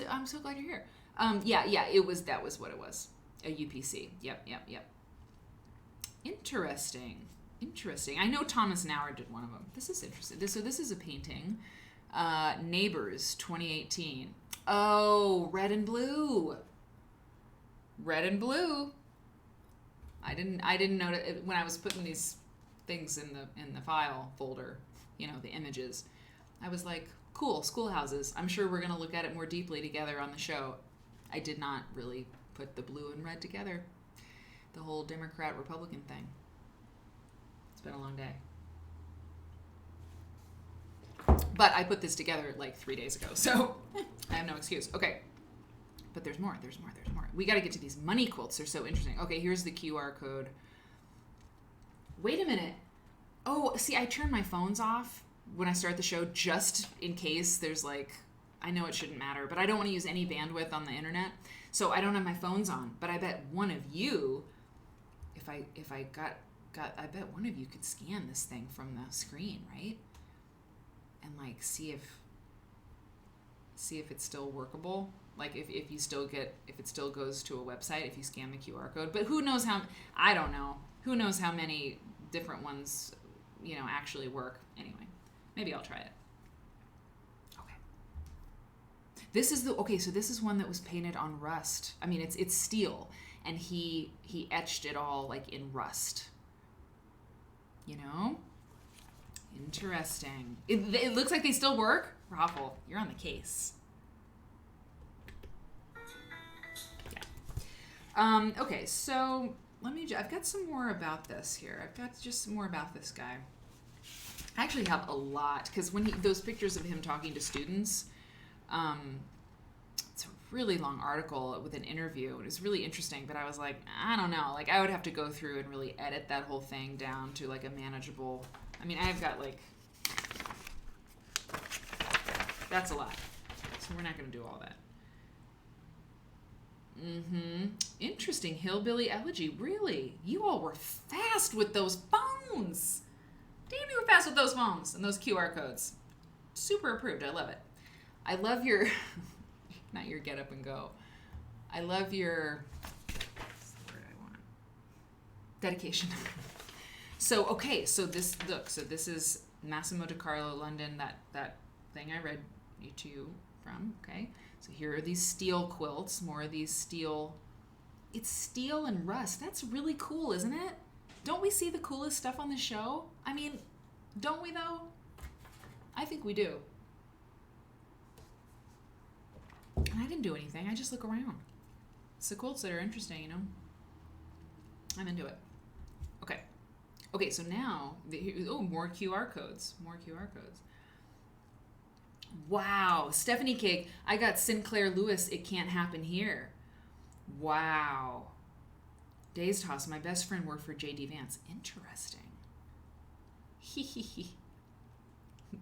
[SPEAKER 1] I'm so glad you're here. That was what it was. A UPC. Yep. Interesting. Interesting. I know Thomas Nauer did one of them. This is interesting. This is a painting. Neighbors, 2018. Oh, red and blue. Red and blue. I didn't notice it when I was putting these things in the file folder, the images. I was like, cool, schoolhouses. I'm sure we're going to look at it more deeply together on the show. I did not really put the blue and red together. The whole Democrat-Republican thing. It's been a long day. But I put this together like 3 days ago, so I have no excuse. Okay. But there's more. We got to get to these money quilts. They're so interesting. Okay, here's the QR code. Wait a minute. Oh, see, I turn my phones off when I start the show just in case there's I know it shouldn't matter, but I don't want to use any bandwidth on the internet, so I don't have my phones on. But I bet one of you, if I got, I bet one of you could scan this thing from the screen, right? And see if it's still workable. If it still goes to a website if you scan the QR code. But who knows I don't know. Who knows how many different ones, actually work. Anyway, maybe I'll try it. Okay. This is one that was painted on rust. I mean, it's steel, and he etched it all in rust. Interesting. It looks like they still work. Raffle, you're on the case. Okay, so I've got some more about this here. I've got just some more about this guy. I actually have a lot, because those pictures of him talking to students, it's a really long article with an interview. It was really interesting, but I was like, I don't know. I would have to go through and really edit that whole thing down to a manageable. I mean, I've got that's a lot. So we're not going to do all that. Interesting. Hillbilly elegy. Really? You all were fast with those phones. Damn, you were fast with those phones and those QR codes. Super approved. I love it. I love your, not your get up and go. I love your, what's the word I want? Dedication. So this is Massimo Di Carlo, London, that thing I read you to you from, okay? So here are these steel quilts, more of these steel. It's steel and rust. That's really cool, isn't it? Don't we see the coolest stuff on the show? I mean, don't we though? I think we do. And I didn't do anything. I just look around. It's the quilts that are interesting, I'm into it. Okay, so now, more QR codes. Wow, Stephanie Cake, I got Sinclair Lewis, It Can't Happen Here. Wow. Days Toss, my best friend worked for J.D. Vance. Interesting.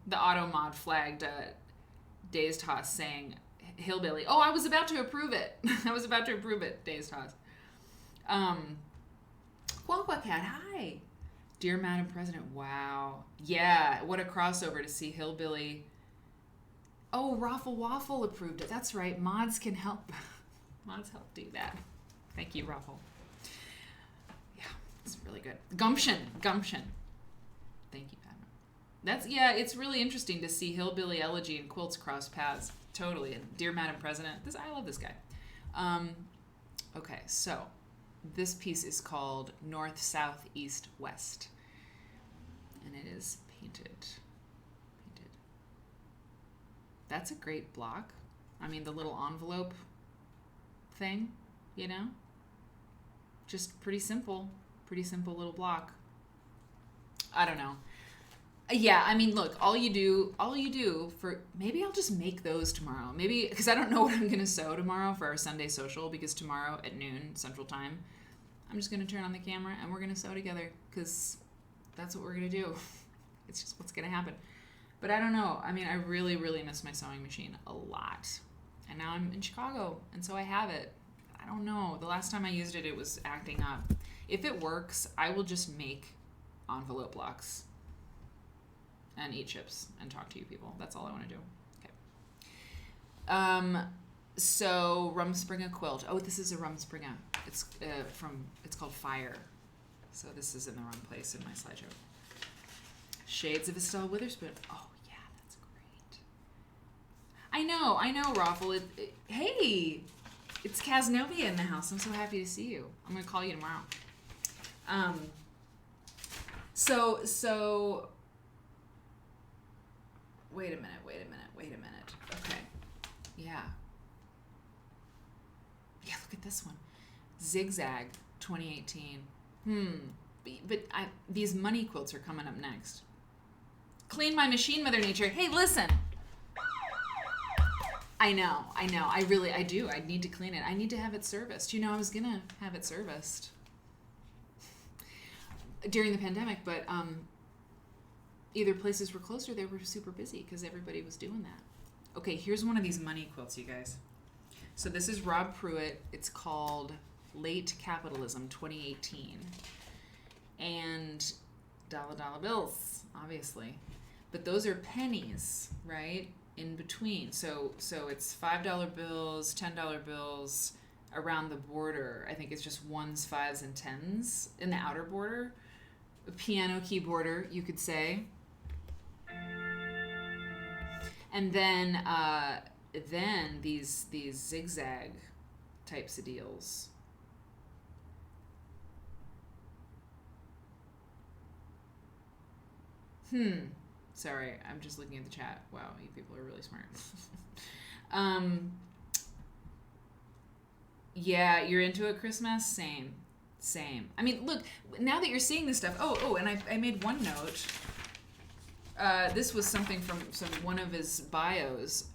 [SPEAKER 1] The auto mod flagged Days Toss saying hillbilly. Oh, I was about to approve it. Days Toss. Quack Cat, hi. Dear Madam President, wow. Yeah, what a crossover to see hillbilly. Oh, Raffle Waffle approved it. That's right. Mods can help. Mods help do that. Thank you, Raffle. Yeah, it's really good. Gumption. Thank you, Padma. It's really interesting to see hillbilly elegy and quilts cross paths. Totally. And Dear Madam President, I love this guy. Okay, so this piece is called North, South, East, West. And it is painted. That's a great block. I mean, the little envelope thing, just pretty simple little block. I don't know. Yeah, I mean, look, all you do for, maybe I'll just make those tomorrow. Maybe, because I don't know what I'm going to sew tomorrow for our Sunday social, because tomorrow at noon Central Time, I'm just going to turn on the camera and we're going to sew together, because that's what we're going to do. It's just what's going to happen. But I don't know. I mean, I really, really miss my sewing machine a lot. And now I'm in Chicago, and so I have it. I don't know. The last time I used it, it was acting up. If it works, I will just make envelope blocks and eat chips and talk to you people. That's all I want to do. Okay. So Rumspringa quilt. Oh, this is a Rumspringa. It's called Fire. So this is in the wrong place in my slideshow. Shades of Estelle Witherspoon. Oh, yeah, that's great. I know, Raffle. Hey, it's Casnovia in the house. I'm so happy to see you. I'm going to call you tomorrow. So, wait a minute. Okay. Yeah, look at this one. Zigzag 2018. But these money quilts are coming up next. Clean my machine, Mother Nature. Hey, listen. I know. I do. I need to clean it. I need to have it serviced. I was going to have it serviced during the pandemic, but either places were closed or they were super busy because everybody was doing that. Okay, here's one of these money quilts, you guys. So this is Rob Pruitt. It's called Late Capitalism 2018. And dollar bills, obviously. But those are pennies, right? In between. So it's $5 bills, $10 bills around the border. I think it's just ones, fives, and tens in the outer border. A piano key border, you could say. And then these zigzag types of deals. Sorry, I'm just looking at the chat. Wow, you people are really smart. Yeah, you're into it, Christmas? Same. I mean, look, now that you're seeing this stuff, and I made one note. This was something from one of his bios.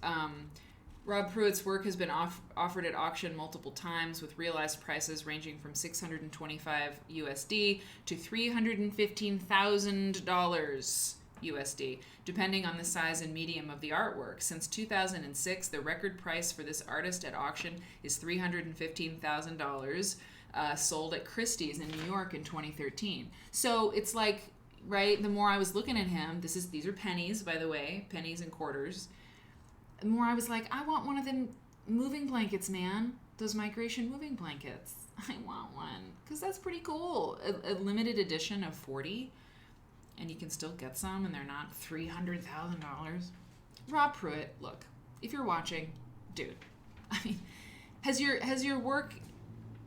[SPEAKER 1] Rob Pruitt's work has been offered at auction multiple times with realized prices ranging from $625 USD to $315,000 USD, depending on the size and medium of the artwork. Since 2006, the record price for this artist at auction is $315,000, sold at Christie's in New York in 2013. So it's like, right, the more I was looking at him, these are pennies, by the way, pennies and quarters. The more I was like, I want one of them moving blankets, man. Those migration moving blankets. I want one. Because that's pretty cool. A limited edition of 40. And you can still get some, and they're not $300,000. Rob Pruitt, look, if you're watching, dude, I mean, has your work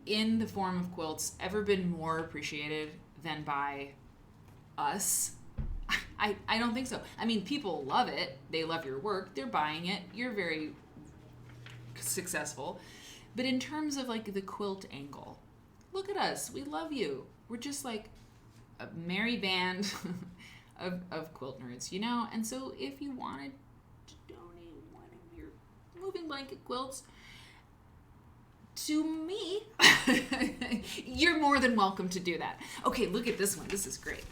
[SPEAKER 1] in the form of quilts ever been more appreciated than by us? I don't think so. I mean, people love it. They love your work. They're buying it. You're very successful. But in terms of like the quilt angle, look at us. We love you. We're just like a merry band of quilt nerds, And so if you wanted to donate one of your moving blanket quilts to me, you're more than welcome to do that. Okay, look at this one. This is great.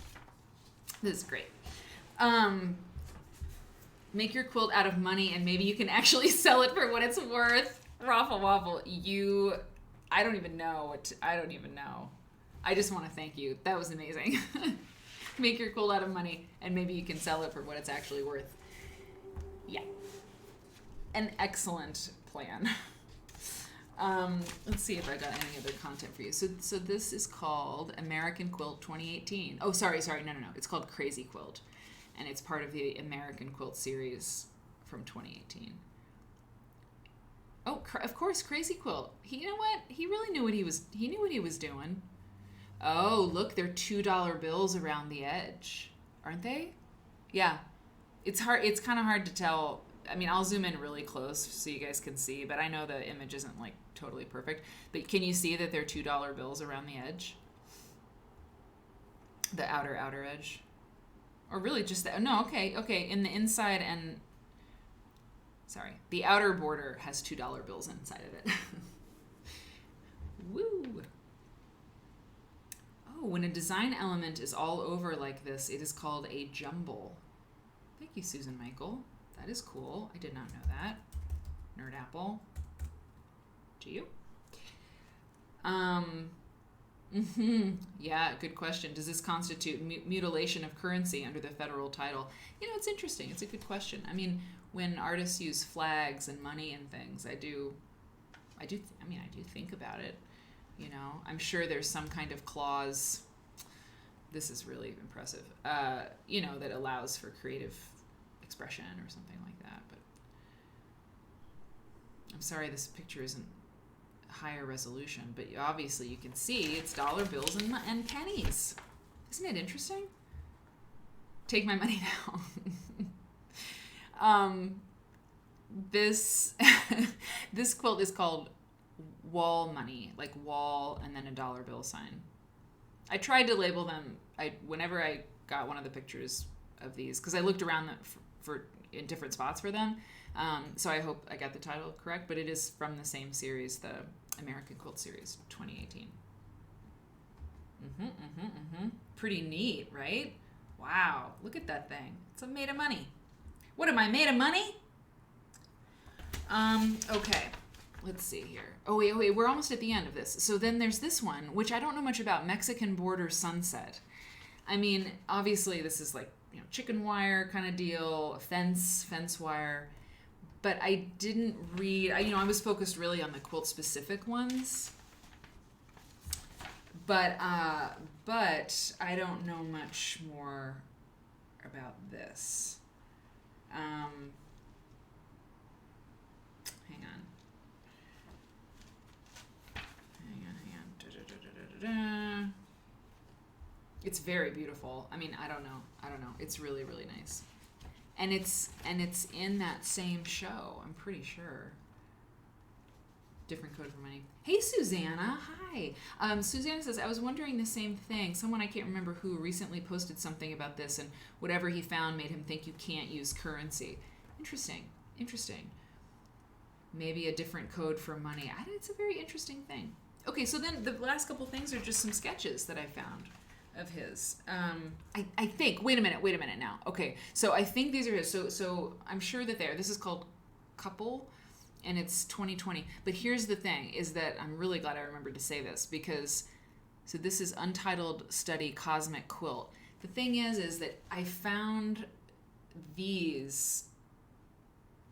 [SPEAKER 1] Make your quilt out of money and maybe you can actually sell it for what it's worth. Raffle Waffle, I don't even know. I just want to thank you. That was amazing. Make your quilt out of money and maybe you can sell it for what it's actually worth. Yeah. An excellent plan. Let's see if I got any other content for you. So this is called American Quilt 2018. Oh, sorry. No. It's called Crazy Quilt. And it's part of the American Quilt series from 2018. Oh, of course, Crazy Quilt. You know what? He really knew what he was doing. Oh, look, they're $2 bills around the edge. Aren't they? Yeah. It's kind of hard to tell. I mean, I'll zoom in really close so you guys can see, but I know the image isn't like totally perfect. But can you see that they're $2 bills around the edge? The outer edge? Or really just okay. In the inside and, the outer border has $2 bills inside of it. Woo! Oh, when a design element is all over like this, it is called a jumble. Thank you, Susan Michael. That is cool. I did not know that. Nerd Apple. To you. Yeah, good question. Does this constitute mutilation of currency under the federal title? It's interesting. It's a good question. I mean, when artists use flags and money and things, I do think about it. I'm sure there's some kind of clause. this is really impressive. You know, that allows for creative expression or something like that. But I'm sorry this picture isn't higher resolution, but obviously you can see it's dollar bills and pennies. Isn't it interesting? Take my money now. This this quilt is called Wall Money, like wall and then a dollar bill sign. I tried to label them. Whenever I got one of the pictures of these, because I looked around for in different spots for them. So I hope I got the title correct, but it is from the same series, the American Quilt Series 2018. Pretty neat, right? Wow, look at that thing. It's made of money. What am I, made of money? Okay, let's see here. Oh wait, we're almost at the end of this. So then there's this one, which I don't know much about, Mexican Border Sunset. I mean, obviously this is like, you know, chicken wire kind of deal, fence wire. But I didn't read, I was focused really on the quilt specific ones. But I don't know much more about this. Hang on. It's very beautiful. I mean, I don't know. It's really, really nice. And it's in that same show, I'm pretty sure. Different code for money. Hey, Susanna. Hi. Susanna says, I was wondering the same thing. Someone, I can't remember who, recently posted something about this, and whatever he found made him think you can't use currency. Interesting. Maybe a different code for money. It's a very interesting thing. Okay, so then the last couple things are just some sketches that I found of his. I think, wait a minute now. Okay, so I think these are his. So I'm sure that this is called Couple, and it's 2020. But here's the thing, is that I'm really glad I remembered to say this, because, so this is Untitled Study Cosmic Quilt. The thing is that I found these,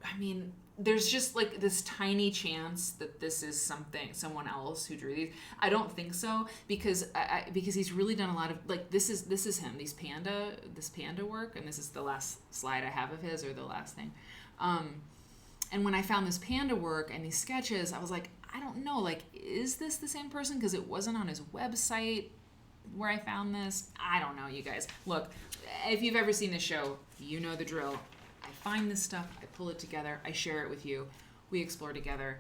[SPEAKER 1] I mean, there's just like this tiny chance that this is someone else who drew these. I don't think so, because he's really done a lot of, like, this is him, this panda work, and this is the last slide I have of his, or the last thing. And when I found this panda work and these sketches, I was like, I don't know, like, is this the same person? Because it wasn't on his website where I found this. I don't know, you guys. Look, if you've ever seen this show, you know the drill. I find this stuff, I pull it together, I share it with you, we explore together.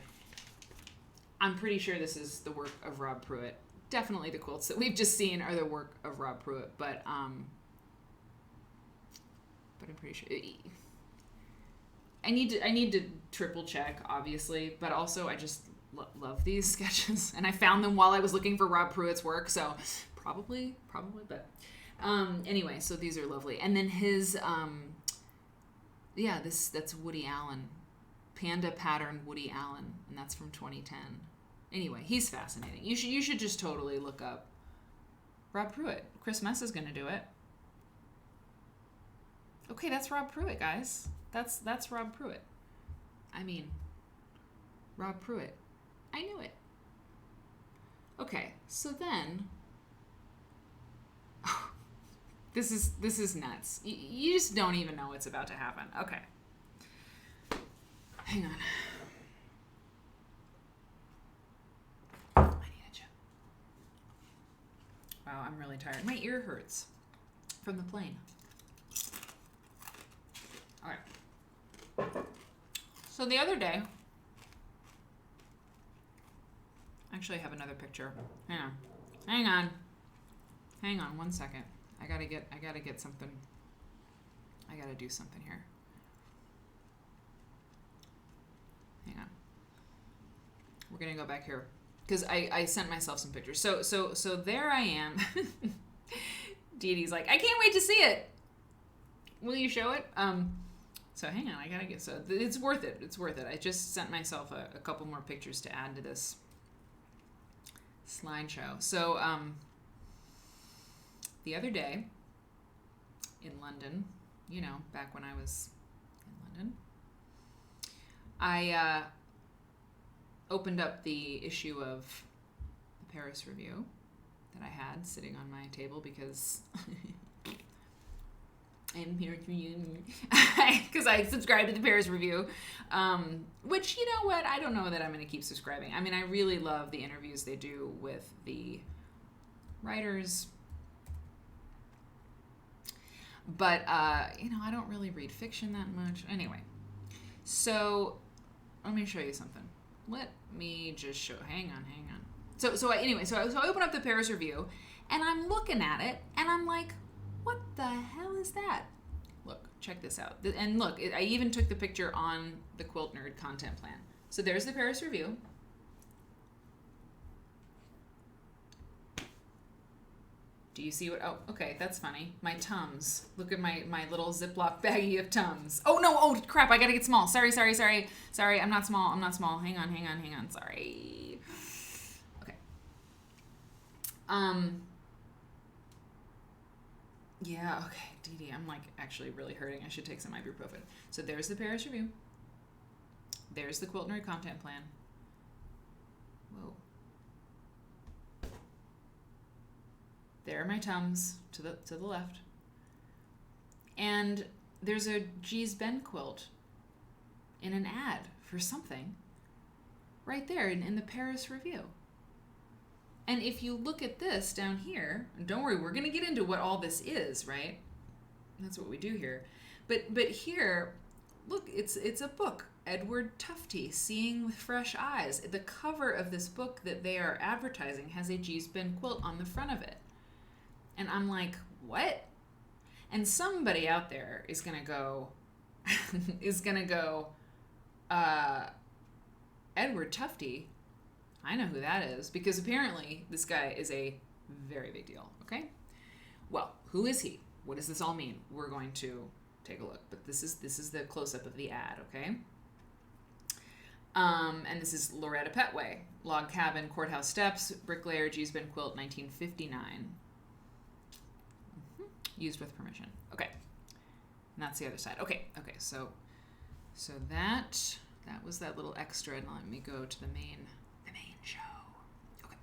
[SPEAKER 1] I'm pretty sure this is the work of Rob Pruitt. Definitely the quilts that we've just seen are the work of Rob Pruitt, but I'm pretty sure. I need to triple check, obviously, but also I just love these sketches, and I found them while I was looking for Rob Pruitt's work, so probably, but anyway, so these are lovely. And then his that's Woody Allen, panda pattern Woody Allen, and that's from 2010. Anyway, he's fascinating. You should just totally look up Rob Pruitt. Chris Mess is going to do it. Okay, that's Rob Pruitt, guys. That's Rob Pruitt. I mean, Rob Pruitt. I knew it. Okay, so then this is nuts. You just don't even know what's about to happen. Okay. Hang on. I need a chip. Wow, I'm really tired. My ear hurts from the plane. All right. So the other day, actually I have another picture. Hang on 1 second. I gotta get something. I gotta do something here. Hang on. We're gonna go back here because I sent myself some pictures. So there I am. Dee Dee's like, I can't wait to see it. Will you show it? So hang on, I gotta get, so it's worth it. It's worth it. I just sent myself a couple more pictures to add to this slideshow. So the other day in London, back when I was in London, I opened up the issue of the Paris Review that I had sitting on my table because I'm here for you. Because I subscribed to the Paris Review, which, you know what, I don't know that I'm going to keep subscribing. I mean, I really love the interviews they do with the writers, but, you know, I don't really read fiction that much. Anyway, so let me show you something. Let me just show, hang on. So I open up the Paris Review, and I'm looking at it, and I'm like, what the hell is that? Look, check this out. And look, I even took the picture on the Quilt Nerd content plan. So there's the Paris Review. Do you see what? Oh, okay, that's funny. My Tums. Look at my little Ziploc baggie of Tums. Oh, no. Oh, crap. I got to get small. Sorry. I'm not small. Hang on. Sorry. Okay. Yeah, okay. Dee Dee, I'm like actually really hurting. I should take some ibuprofen. So there's the Paris Review. There's the Quilt Nerd content plan. Whoa. There are my Tums to the left. And there's a G's Ben quilt in an ad for something right there in the Paris Review. And if you look at this down here, and don't worry, we're going to get into what all this is, right? That's what we do here. But here, look, it's a book. Edward Tufte, Seeing with Fresh Eyes. The cover of this book that they are advertising has a G's Ben quilt on the front of it. And I'm like, what? And somebody out there is going to go, Edward Tufte, I know who that is, because apparently this guy is a very big deal, okay? Well, who is he? What does this all mean? We're going to take a look, but this is the close-up of the ad, okay? And this is Loretta Petway, Log Cabin, Courthouse Steps, Bricklayer, G's Ben quilt, 1959. Used with permission. Okay. And that's the other side. Okay, so that was that little extra, and let me go to the main show. Okay.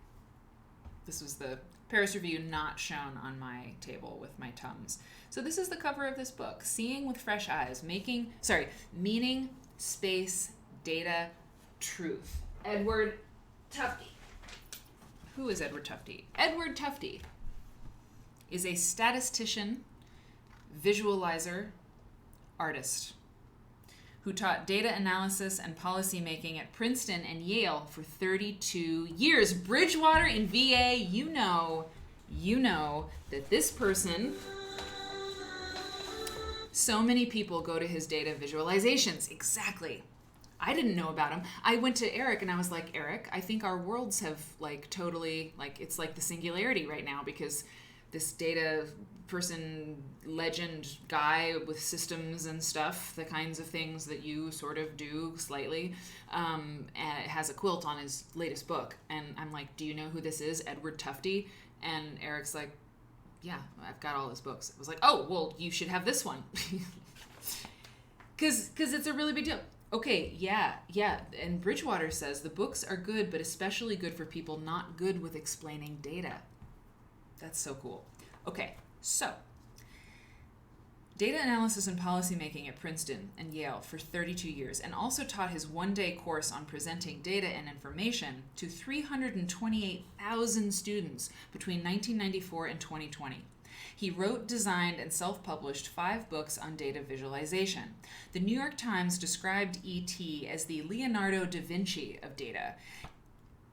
[SPEAKER 1] This was the Paris Review not shown on my table with my Tums. So this is the cover of this book, Seeing with Fresh Eyes, Meaning, Space, Data, Truth. Edward Tufte. Who is Edward Tufte? Edward Tufte is a statistician, visualizer, artist who taught data analysis and policy making at Princeton and Yale for 32 years. Bridgewater in VA, you know that this person, so many people go to his data visualizations. Exactly. I didn't know about him. I went to Eric and I was like, Eric, I think our worlds have totally, it's like the singularity right now, because this data person, legend guy with systems and stuff, the kinds of things that you sort of do slightly, has a quilt on his latest book. And I'm like, do you know who this is? Edward Tufte? And Eric's like, yeah, I've got all his books. I was like, oh, well, you should have this one. Because it's a really big deal. Okay, yeah. And Bridgewater says the books are good, but especially good for people not good with explaining data. That's so cool. Okay, so data analysis and policymaking at Princeton and Yale for 32 years, and also taught his one-day course on presenting data and information to 328,000 students between 1994 and 2020. He wrote, designed, and self-published 5 books on data visualization. The New York Times described E.T. as the Leonardo da Vinci of data,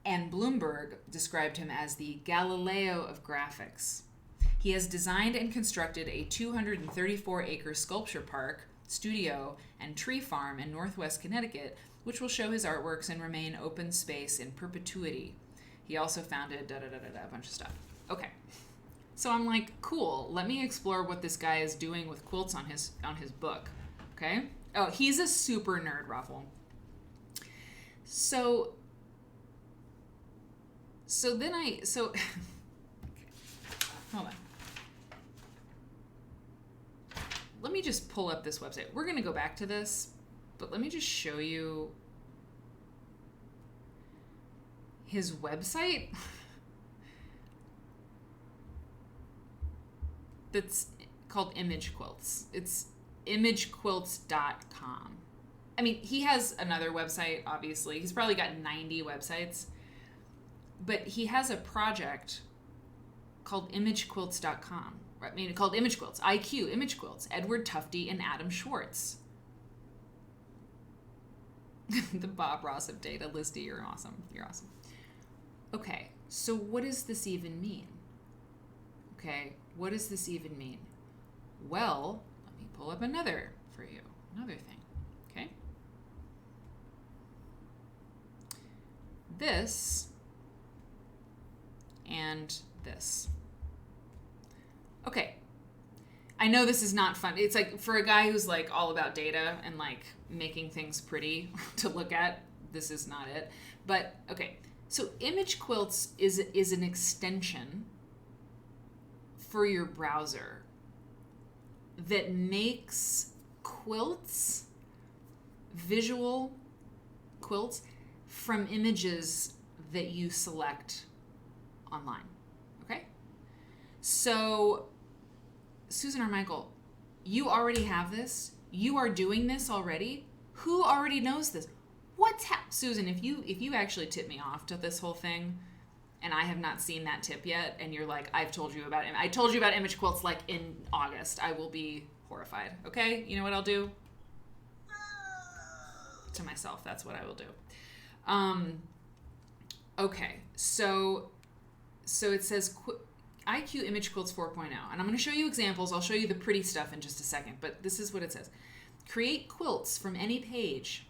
[SPEAKER 1] and Bloomberg described him as the Galileo of graphics. He has designed and constructed a 234-acre sculpture park, studio, and tree farm in Northwest Connecticut, which will show his artworks and remain open space in perpetuity. He also founded a bunch of stuff. Okay. So I'm like, cool, let me explore what this guy is doing with quilts on his book. Okay? Oh, he's a super nerd, Ruffle. So hold on. Let me just pull up this website. We're going to go back to this, but let me just show you his website. that's called Image Quilts. It's imagequilts.com. I mean, he has another website, obviously. He's probably got 90 websites. But he has a project called imagequilts.com. I mean, called Image Quilts. IQ, Image Quilts. Edward Tufte and Adam Schwartz. The Bob Ross of data. Listy, you're awesome. You're awesome. Okay, so what does this even mean? Okay, what does this even mean? Well, let me pull up another for you. Another thing. Okay? This and this. Okay. I know this is not fun. It's like for a guy who's like all about data and like making things pretty to look at, this is not it. But okay. So Image Quilts is an extension for your browser that makes quilts, visual quilts, from images that you select online. Okay? So, Susan Armichael, you already have this. You are doing this already. Who already knows this? Susan, if you actually tip me off to this whole thing, and I have not seen that tip yet, and you're like, I told you about Image Quilts like in August, I will be horrified. Okay? You know what I'll do? To myself, that's what I will do. Okay, so it says IQ Image Quilts 4.0, and I'm going to show you examples. I'll show you the pretty stuff in just a second, but this is what it says. Create quilts from any page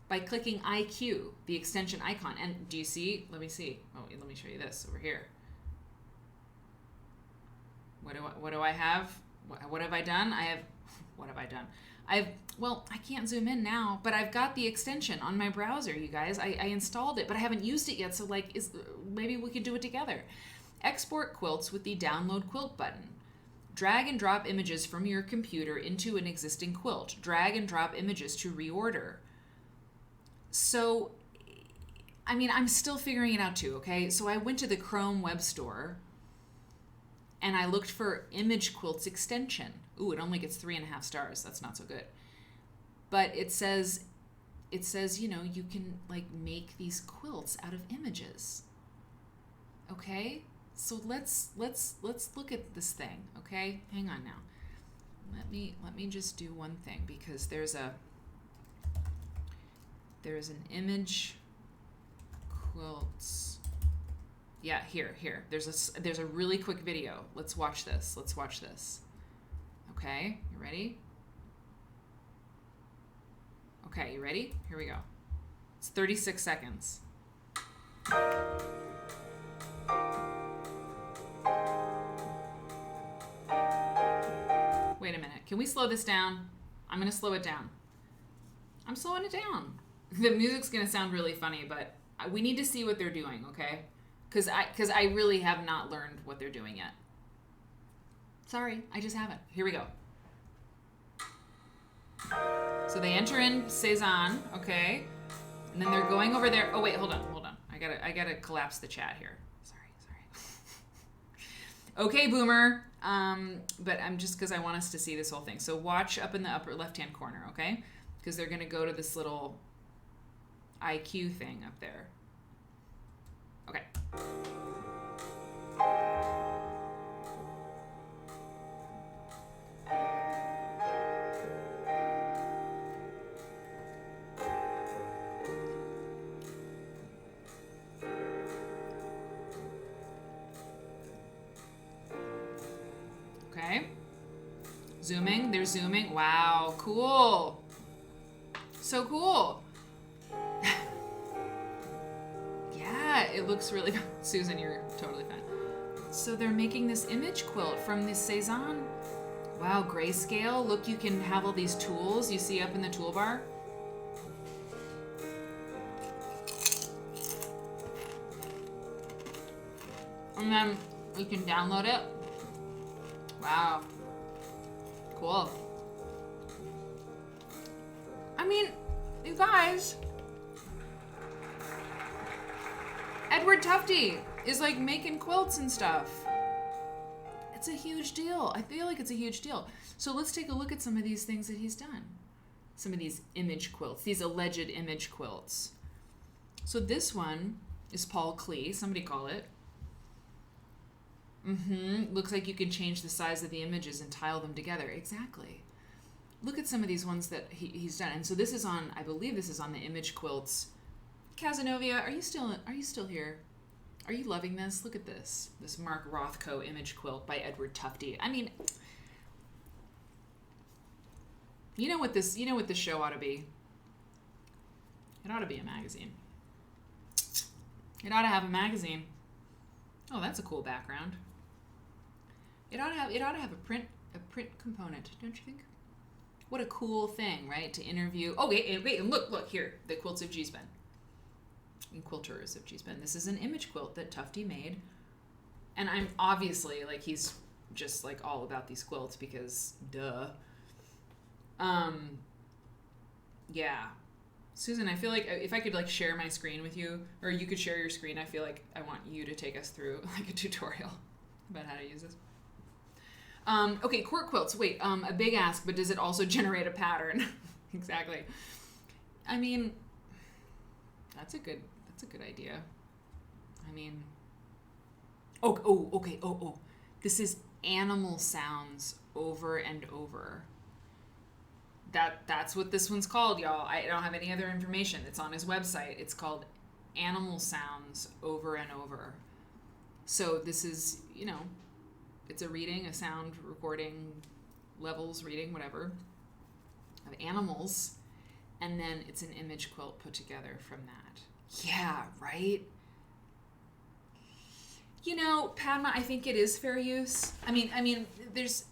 [SPEAKER 1] by clicking IQ, the extension icon. And do you see? Let me see. Oh, let me show you this over here. What do I have? What have I done? What have I done? Well, I can't zoom in now, but I've got the extension on my browser, you guys. I installed it, but I haven't used it yet, so like, maybe we could do it together. Export quilts with the download quilt button. Drag and drop images from your computer into an existing quilt. Drag and drop images to reorder. So, I mean, I'm still figuring it out too, okay? So I went to the Chrome web store and I looked for Image Quilts extension. Ooh, it only gets 3.5 stars. That's not so good. But it says, you know, you can like make these quilts out of images. Okay? So let's look at this thing, okay? Hang on now. Let me just do one thing, because there's an Image Quilts. Yeah, here. There's a really quick video. Let's watch this. Okay, you ready? Okay, you ready? Here we go. It's 36 seconds. Wait a minute. Can we slow this down? I'm going to slow it down. I'm slowing it down. The music's going to sound really funny, but we need to see what they're doing, okay? Because I really have not learned what they're doing yet. Sorry, I just haven't. Here we go. So they enter in Cezanne, okay? And then they're going over there. Oh, wait, hold on. I gotta collapse the chat here. Sorry. Okay, Boomer. But I'm just, because I want us to see this whole thing. So watch up in the upper left-hand corner, okay? Because they're going to go to this little IQ thing up there. Okay. Okay. Zooming. They're zooming. Wow. Cool. So cool. Yeah, it looks really good. Susan, you're totally fine. So they're making this image quilt from this Cezanne. Wow, grayscale. Look, you can have all these tools you see up in the toolbar. And then you can download it. Wow. Cool. I mean, you guys, Edward Tufte is like making quilts and stuff. It's a huge deal. I feel like it's a huge deal. So let's take a look at some of these things that he's done. Some of these image quilts, these alleged image quilts. So this one is Paul Klee, somebody call it. Looks like you can change the size of the images and tile them together. Exactly. Look at some of these ones that he's done. And so this is on, I believe this is on the image quilts. Casanova, are you still here? Are you loving this? Look at this. This Mark Rothko image quilt by Edward Tufte. I mean, you know what this show ought to be? It ought to be a magazine. It ought to have a magazine. Oh, that's a cool background. It ought to have a print component, don't you think? What a cool thing, right? To interview. Oh, wait, and look here, the quilts of Gisben. And quilters of Gisben. This is an image quilt that Tufte made, and I'm obviously like he's just like all about these quilts because duh. Yeah. Susan, I feel like if I could like share my screen with you, or you could share your screen, I feel like I want you to take us through like a tutorial about how to use this. Okay, court quilts. Wait, a big ask, but does it also generate a pattern? Exactly. I mean, that's a good idea. I mean, okay. This is animal sounds over and over. That's what this one's called, y'all. I don't have any other information. It's on his website. It's called Animal Sounds Over and Over. So this is, it's a reading, a sound recording, levels, reading, whatever, of animals. And then it's an image quilt put together from that. Yeah, right? Padma, I think it is fair use. I mean, there's,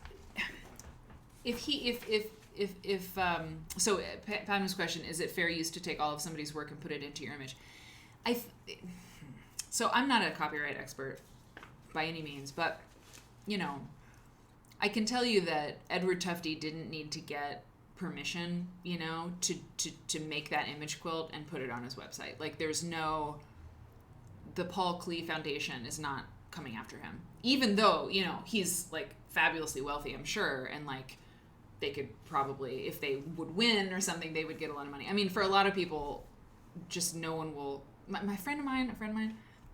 [SPEAKER 1] so Padma's question, is it fair use to take all of somebody's work and put it into your image? So I'm not a copyright expert by any means, but, I can tell you that Edward Tufte didn't need to get permission, to make that image quilt and put it on his website. Like the Paul Klee Foundation is not coming after him, even though, he's like fabulously wealthy, I'm sure. And like, they could probably, if they would win or something, they would get a lot of money. I mean, for a lot of people, just no one will, a friend of mine,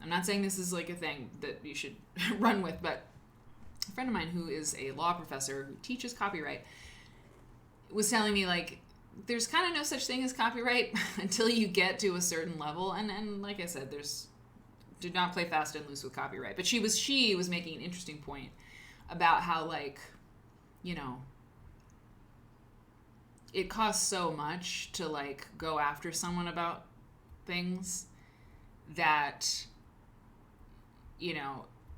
[SPEAKER 1] I'm not saying this is like a thing that you should run with, but a friend of mine who is a law professor who teaches copyright was telling me, like, there's kind of no such thing as copyright until you get to a certain level. And like I said, do not play fast and loose with copyright. But she was making an interesting point about how, like, it costs so much to, like, go after someone about things that,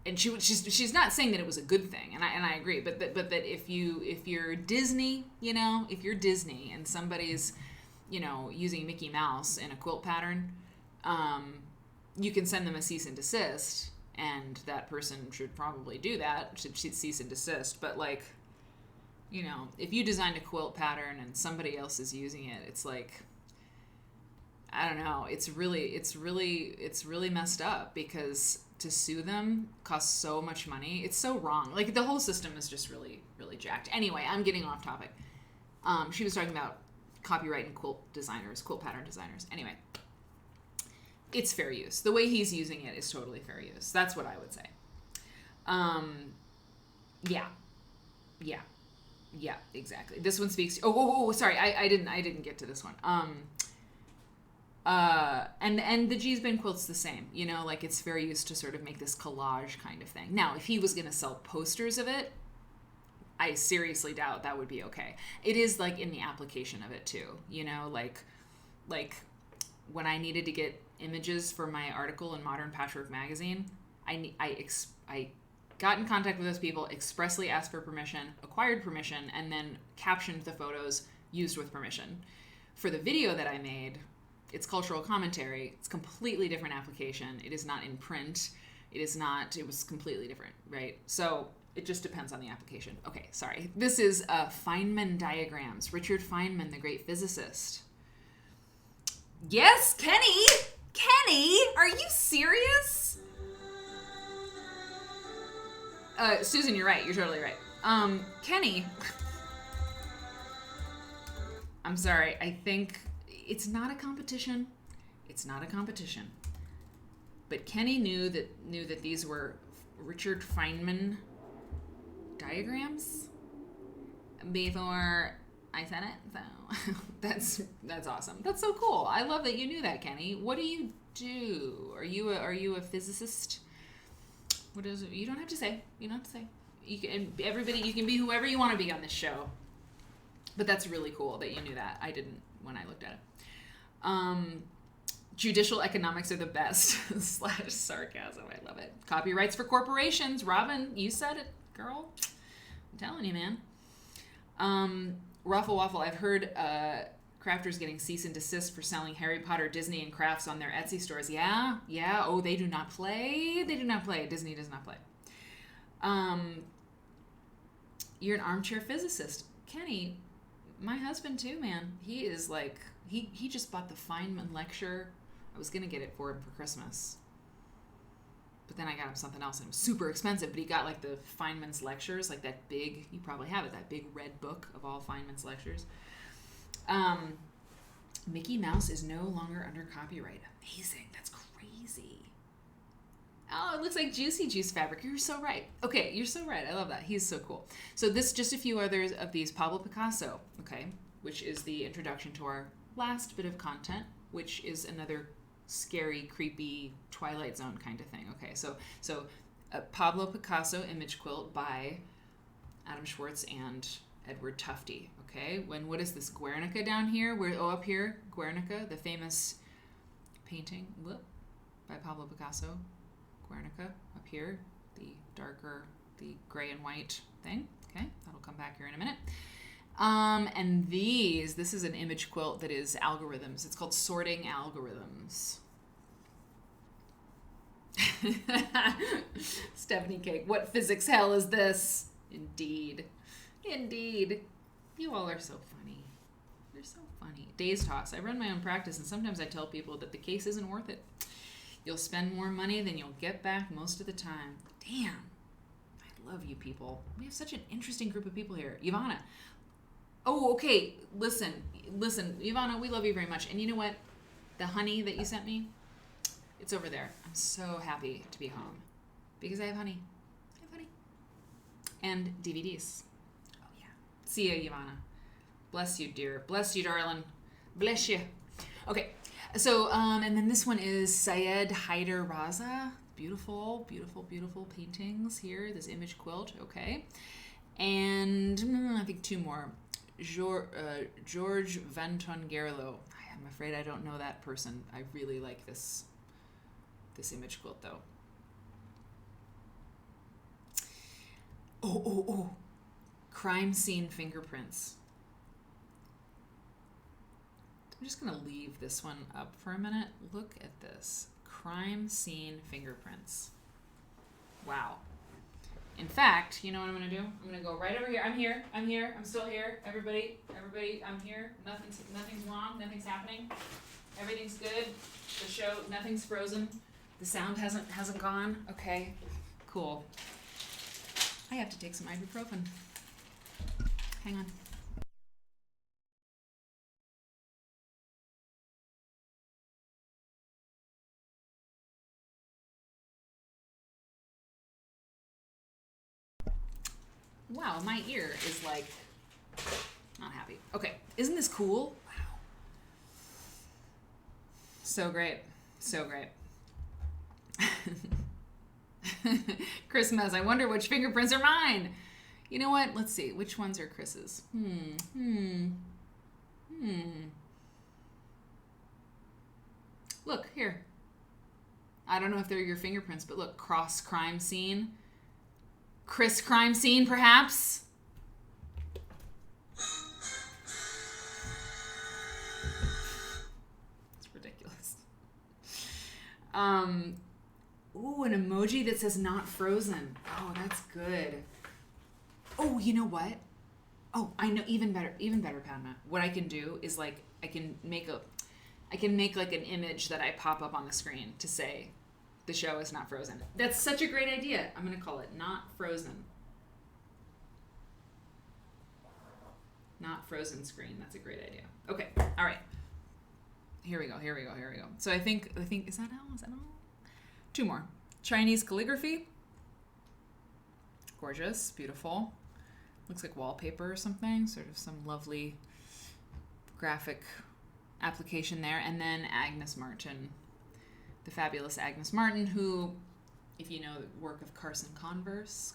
[SPEAKER 1] and she's not saying that it was a good thing, and I agree, but that if you're Disney, if you're Disney and somebody's, using Mickey Mouse in a quilt pattern, you can send them a cease and desist, and that person should probably do that, should cease and desist. But like, if you designed a quilt pattern and somebody else is using it, it's like, I don't know, it's really messed up, because to sue them costs so much money. It's so wrong. Like, the whole system is just really, really jacked. Anyway, I'm getting off topic. She was talking about copyright and quilt pattern designers. Anyway, it's fair use. The way he's using it is totally fair use. That's what I would say. Yeah, exactly. This one speaks. Sorry, I didn't get to this one. And the Gisben quilt's the same, like, it's fair use to sort of make this collage kind of thing. Now, if he was going to sell posters of it, I seriously doubt that would be okay. It is like in the application of it too, like when I needed to get images for my article in Modern Patchwork magazine, I got in contact with those people, expressly asked for permission, acquired permission, and then captioned the photos used with permission. For the video that I made, it's cultural commentary. It's completely different application. It is not in print. It was completely different, right? So it just depends on the application. Okay, sorry. This is Feynman diagrams. Richard Feynman, the great physicist. Yes, Kenny! Kenny, are you serious? Susan, you're right. You're totally right. Kenny, I'm sorry. I think it's not a competition. It's not a competition. But Kenny knew that these were Richard Feynman diagrams before I said it. So that's awesome. That's so cool. I love that you knew that, Kenny. What do you do? Are you a physicist? What is it? You don't have to say. You don't have to say. You can be whoever you want to be on this show. But that's really cool that you knew that. I didn't when I looked at it. Judicial economics are the best. / sarcasm. I love it. Copyrights for corporations. Robin, you said it, girl. I'm telling you, man. Ruffle Waffle. I've heard crafters getting cease and desist for selling Harry Potter, Disney, and crafts on their Etsy stores. Yeah. Oh, they do not play. Disney does not play. You're an armchair physicist. Kenny, my husband too, man. He is like, he just bought the Feynman lecture. I was going to get it for him for Christmas. But then I got him something else and it was super expensive. But he got like the Feynman's lectures, like that big, you probably have it, that big red book of all Feynman's lectures. Mickey Mouse is no longer under copyright. Amazing. That's crazy. Oh, it looks like Juicy Juice fabric. You're so right. Okay, you're so right. I love that. He's so cool. So this, just a few others of these. Pablo Picasso, okay, which is the introduction to our last bit of content, which is another scary, creepy Twilight Zone kind of thing. Okay, so Pablo Picasso image quilt by Adam Schwartz and Edward Tufte. Okay, what is this? Guernica down here? Up here, Guernica, the famous painting by Pablo Picasso. Guernica up here, the darker, the gray and white thing. Okay, that'll come back here in a minute. And this is an image quilt that is algorithms. It's called Sorting Algorithms. Stephanie Cake, what physics hell is this? Indeed. You all are so funny. You're so funny. Days Toss. I run my own practice, and sometimes I tell people that the case isn't worth it. You'll spend more money than you'll get back most of the time. Damn. I love you people. We have such an interesting group of people here. Ivana. Oh, okay. Listen, Ivana, we love you very much. And you know what? The honey that you sent me, it's over there. I'm so happy to be home because I have honey. And DVDs. Oh, yeah. See ya, Ivana. Bless you, dear. Bless you, darling. Bless you. Okay. So, and then this one is Syed Haider Raza. Beautiful, beautiful, beautiful paintings here. This image quilt. Okay. And I think two more. George Vanton Gerlo. I'm afraid I don't know that person. I really like this image quilt though. Oh. Crime scene fingerprints. I'm just going to leave this one up for a minute. Look at this. Crime scene fingerprints. Wow. In fact, you know what I'm going to do? I'm going to go right over here. I'm here. I'm still here. Everybody, I'm here. Nothing's wrong. Nothing's happening. Everything's good. The show, nothing's frozen. The sound hasn't gone. Okay. Cool. I have to take some ibuprofen. Hang on. Wow, my ear is like not happy. Okay, isn't this cool? Wow. So great. Christmas, I wonder which fingerprints are mine. You know what? Let's see. Which ones are Chris's? Look, here. I don't know if they're your fingerprints, but look, cross crime scene. Chris crime scene, perhaps? It's ridiculous. Ooh, an emoji that says not frozen. Oh, that's good. Oh, you know what? Oh, I know, even better, Padma. What I can do is like, I can make like an image that I pop up on the screen to say the show is not frozen. That's such a great idea. I'm going to call it Not Frozen. Not Frozen Screen. That's a great idea. Okay. All right. Here we go. So I think, is that all? Two more. Chinese calligraphy. Gorgeous. Beautiful. Looks like wallpaper or something. Sort of some lovely graphic application there. And then Agnes Martin. The fabulous Agnes Martin, who, if you know the work of Carson Converse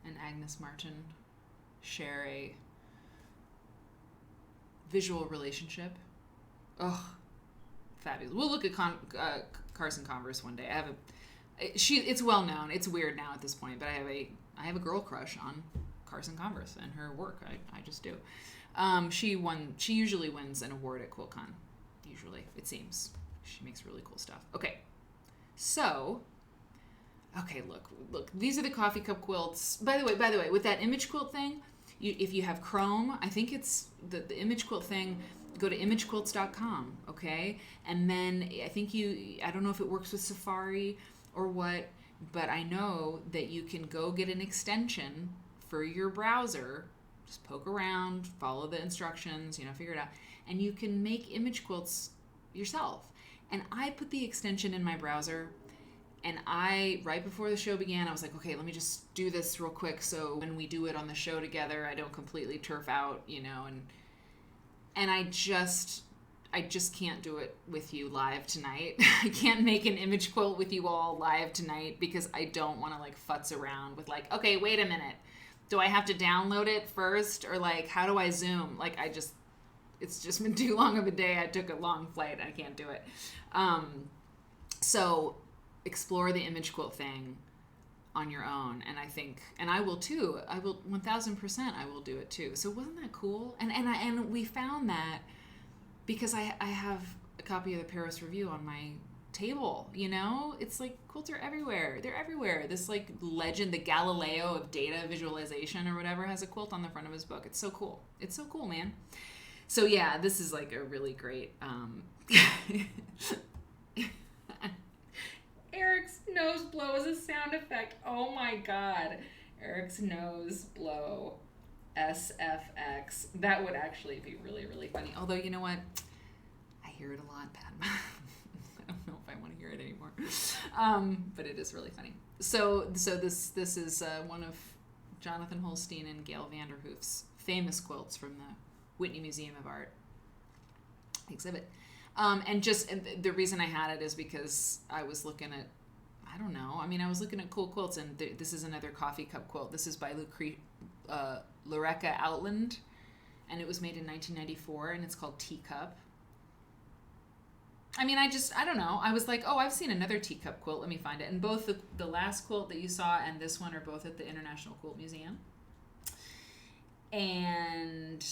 [SPEAKER 1] and Agnes Martin share a visual relationship. Oh, fabulous. We'll look at Carson Converse one day. It's well known. It's weird now at this point, but I have a girl crush on Carson Converse and her work. I just do. She usually wins an award at QuiltCon. Usually, it seems. She makes really cool stuff. Okay. So, look. These are the coffee cup quilts. By the way, with that image quilt thing, if you have Chrome, I think it's the image quilt thing, go to imagequilts.com, okay? And then I don't know if it works with Safari or what, but I know that you can go get an extension for your browser, just poke around, follow the instructions, figure it out, and you can make image quilts yourself. And I put the extension in my browser, and right before the show began, I was like, okay, let me just do this real quick so when we do it on the show together, I don't completely turf out, and I just can't do it with you live tonight. I can't make an image quilt with you all live tonight because I don't want to futz around with okay, wait a minute. Do I have to download it first? Or how do I zoom? It's just been too long of a day. I took a long flight. I can't do it. So explore the image quilt thing on your own. And I think, and I will too. I will 1000%. I will do it too. So wasn't that cool? And we found that because I have a copy of the Paris Review on my table, it's quilts are everywhere. They're everywhere. This legend, the Galileo of data visualization or whatever, has a quilt on the front of his book. It's so cool. It's so cool, man. So yeah, this is a really great Eric's nose blow is a sound effect. Oh my god. Eric's nose blow. SFX. That would actually be really, really funny. Although, you know what? I hear it a lot, Padma. I don't know if I want to hear it anymore. But it is really funny. So this is one of Jonathan Holstein and Gail Vanderhoof's famous quilts from the Whitney Museum of Art exhibit. And the reason I had it is because I was looking at, I was looking at cool quilts, and this is another coffee cup quilt. This is by Loreka Outland, and it was made in 1994, and it's called Teacup. I don't know. I was like, oh, I've seen another teacup quilt. Let me find it. And both the last quilt that you saw and this one are both at the International Quilt Museum. And,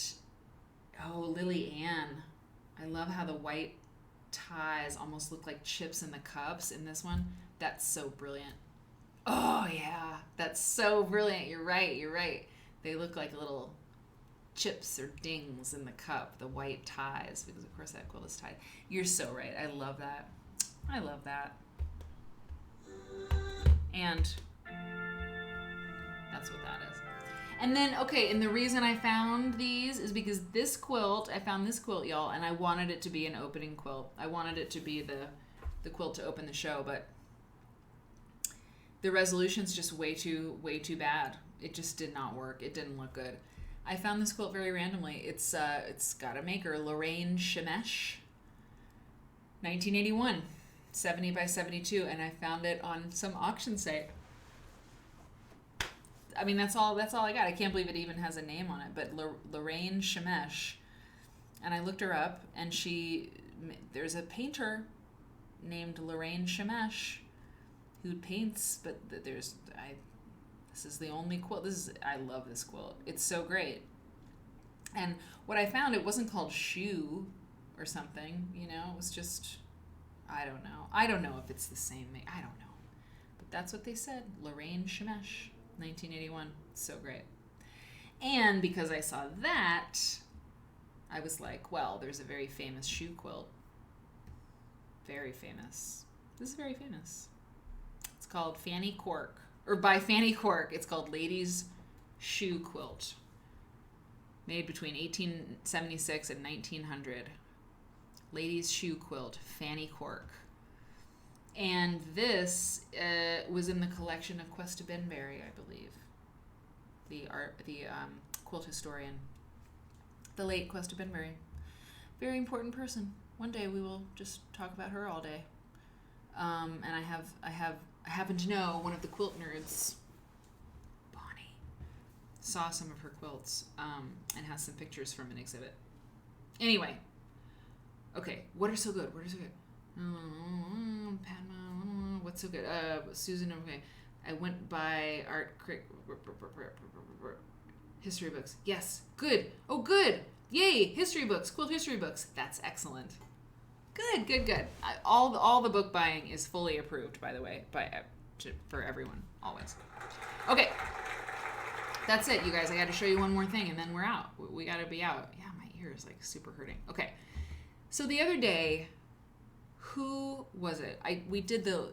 [SPEAKER 1] Lily Ann. I love how the white ties almost look like chips in the cups in this one. That's so brilliant. Oh, yeah. That's so brilliant. You're right. They look like little chips or dings in the cup, the white ties, because, of course, that quilt is tied. You're so right. I love that. And that's what that is. And then, okay, and the reason I found these is because I found this quilt, y'all, and I wanted it to be an opening quilt. I wanted it to be the quilt to open the show, but the resolution's just way too bad. It just did not work. It didn't look good. I found this quilt very randomly. It's got a maker, Lorraine Shemesh, 1981, 70 by 72, and I found it on some auction site. That's all I got. I can't believe it even has a name on it, but Lorraine Shemesh. And I looked her up, and there's a painter named Lorraine Shemesh who paints, but this is the only quilt. I love this quilt. It's so great. And what I found, it wasn't called Shoe or something, it was just, I don't know. I don't know if it's the same, I don't know. But that's what they said, Lorraine Shemesh. 1981. So great. And because I saw that, I was like, well, there's a very famous shoe quilt. Very famous. This is very famous. It's called Fanny Cork. Or by Fanny Cork, it's called Ladies' Shoe Quilt. Made between 1876 and 1900. Ladies' Shoe Quilt, Fanny Cork. And this was in the collection of Cuesta Benberry, I believe. The quilt historian. The late Cuesta Benberry. Very important person. One day we will just talk about her all day. And I happen to know one of the quilt nerds, Bonnie, saw some of her quilts and has some pictures from an exhibit. Anyway, okay, what are so good? Padma, what's so good? Susan, okay. I went by history books. Yes, good. Oh, good. Yay, history books, quilt history books. That's excellent. Good. All the book buying is fully approved, by the way, for everyone, always. Okay, that's it, you guys. I got to show you one more thing, and then we're out. We got to be out. Yeah, my ear is like super hurting. Okay, so the other day, who was it? We did the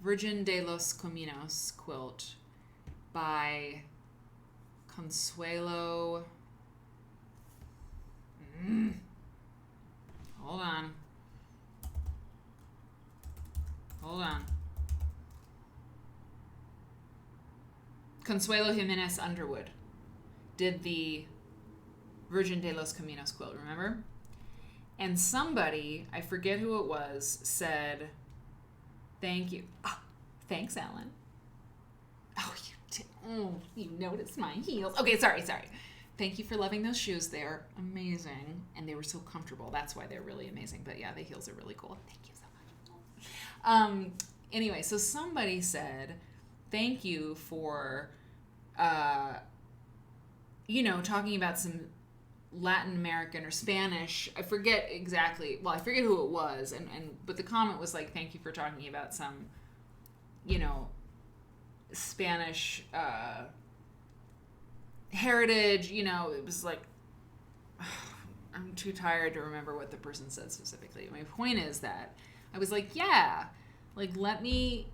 [SPEAKER 1] Virgen de los Caminos quilt by Consuelo. Hold on. Consuelo Jimenez Underwood did the Virgen de los Caminos quilt, remember? And somebody, I forget who it was, said, thank you. Oh, thanks, Ellen. Oh, you did. Oh, you noticed my heels. Okay, sorry. Thank you for loving those shoes. They're amazing. And they were so comfortable. That's why they're really amazing. But yeah, the heels are really cool. Thank you so much. Anyway, so somebody said, thank you for, talking about some Latin American or Spanish. I forget exactly. Well, I forget who it was. But the comment was like, thank you for talking about some, Spanish, heritage, it was like, I'm too tired to remember what the person said specifically. My point is that I was like, yeah, like, let me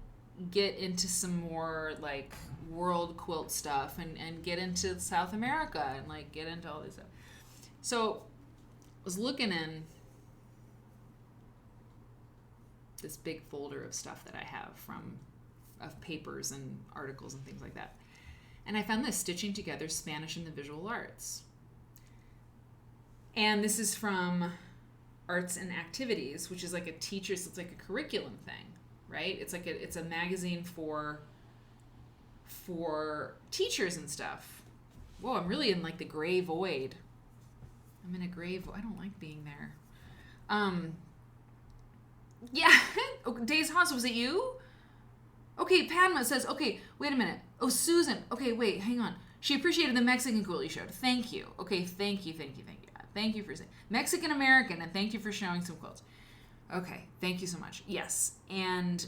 [SPEAKER 1] get into some more like world quilt stuff and get into South America and like get into all this stuff. So I was looking in this big folder of stuff that I have of papers and articles and things like that. And I found this, Stitching Together Spanish and the Visual Arts. And this is from Arts and Activities, which is like it's like a curriculum thing, right? It's like it's a magazine for teachers and stuff. Whoa, I'm really in like the gray void. I'm in a gray void. I don't like being there. Yeah. Days Haas, was it you? Okay, Padma says, okay, wait a minute. Oh, Susan. Okay, wait, hang on. She appreciated the Mexican quilt you showed. Thank you. Okay, thank you. Thank you for saying Mexican American, and thank you for showing some quilts. Okay, thank you so much. Yes, and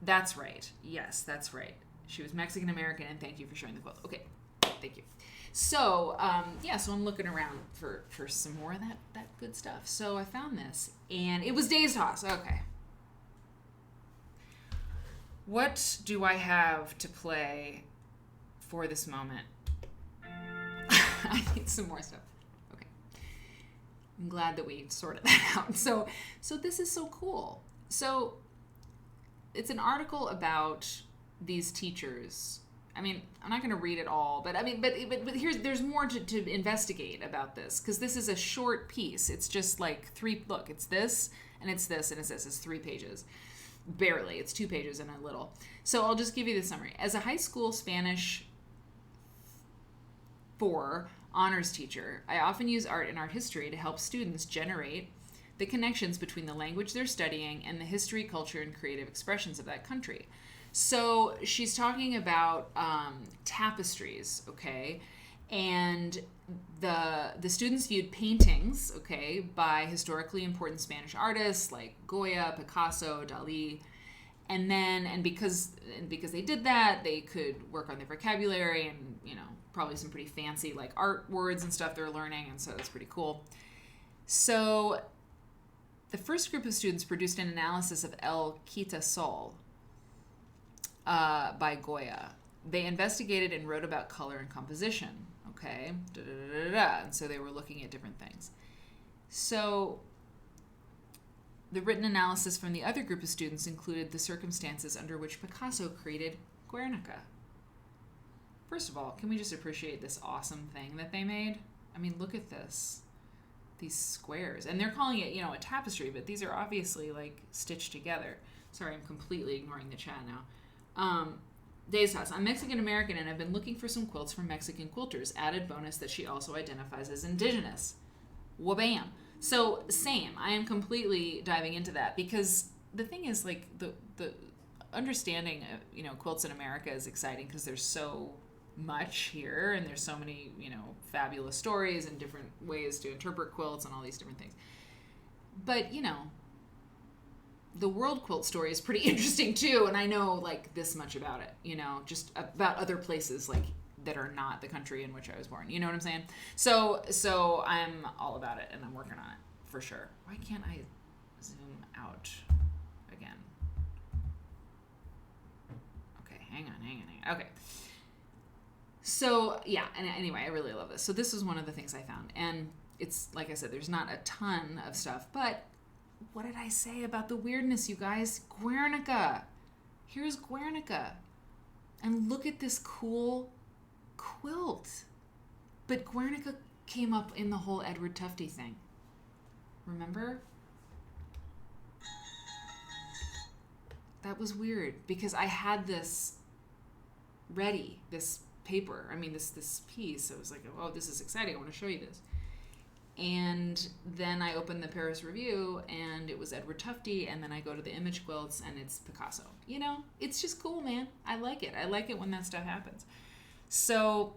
[SPEAKER 1] that's right. Yes, that's right. She was Mexican American, and thank you for showing the quilt. Okay, thank you. So, so I'm looking around for some more of that good stuff. So I found this, and it was Days Toss. Okay. What do I have to play for this moment? I need some more stuff. Okay. I'm glad that we sorted that out. So this is so cool. So it's an article about these teachers. I mean, I'm not going to read it all, but there's more to investigate about this, because this is a short piece. It's just like it's this, and it's this, and it's this. It's 3 pages. Barely. It's 2 pages and a little. So I'll just give you the summary. As a high school Spanish 4 honors teacher, I often use art and art history to help students generate the connections between the language they're studying and the history, culture, and creative expressions of that country. So she's talking about tapestries, okay? And the students viewed paintings, okay, by historically important Spanish artists like Goya, Picasso, Dali, and because they did that, they could work on their vocabulary and probably some pretty fancy like art words and stuff they're learning, and so it's pretty cool. So The first group of students produced an analysis of El Quita Sol by Goya. They investigated and wrote about color and composition. Okay, and so they were looking at different things. So the written analysis from the other group of students included the circumstances under which Picasso created Guernica. First of all, can we just appreciate this awesome thing that they made? I mean, look at this. These squares. And they're calling it, a tapestry, but these are obviously, stitched together. Sorry, I'm completely ignoring the chat now. Days House. I'm Mexican-American, and I've been looking for some quilts from Mexican quilters. Added bonus that she also identifies as indigenous. Wabam. So, same. I am completely diving into that, because the thing is, the understanding of, quilts in America is exciting, because there's so much here, and there's so many, fabulous stories and different ways to interpret quilts and all these different things. But, the world quilt story is pretty interesting too, and I know this much about it, just about other places that are not the country in which I was born. You know what I'm saying? So I'm all about it, and I'm working on it for sure. Why can't I zoom out again? Okay, hang on. Okay. So yeah, and anyway, I really love this. So this was one of the things I found, and it's like I said, there's not a ton of stuff, but what did I say about the weirdness, you guys? Guernica. Here's Guernica. And look at this cool quilt. But Guernica came up in the whole Edward Tufte thing. Remember? That was weird, because I had this ready, this paper. I mean, this piece. I was like, oh, this is exciting. I want to show you this. And then I opened the Paris Review, and it was Edward Tufte, and then I go to the image quilts, and it's Picasso. It's just cool, man. I like it. I like it when that stuff happens. So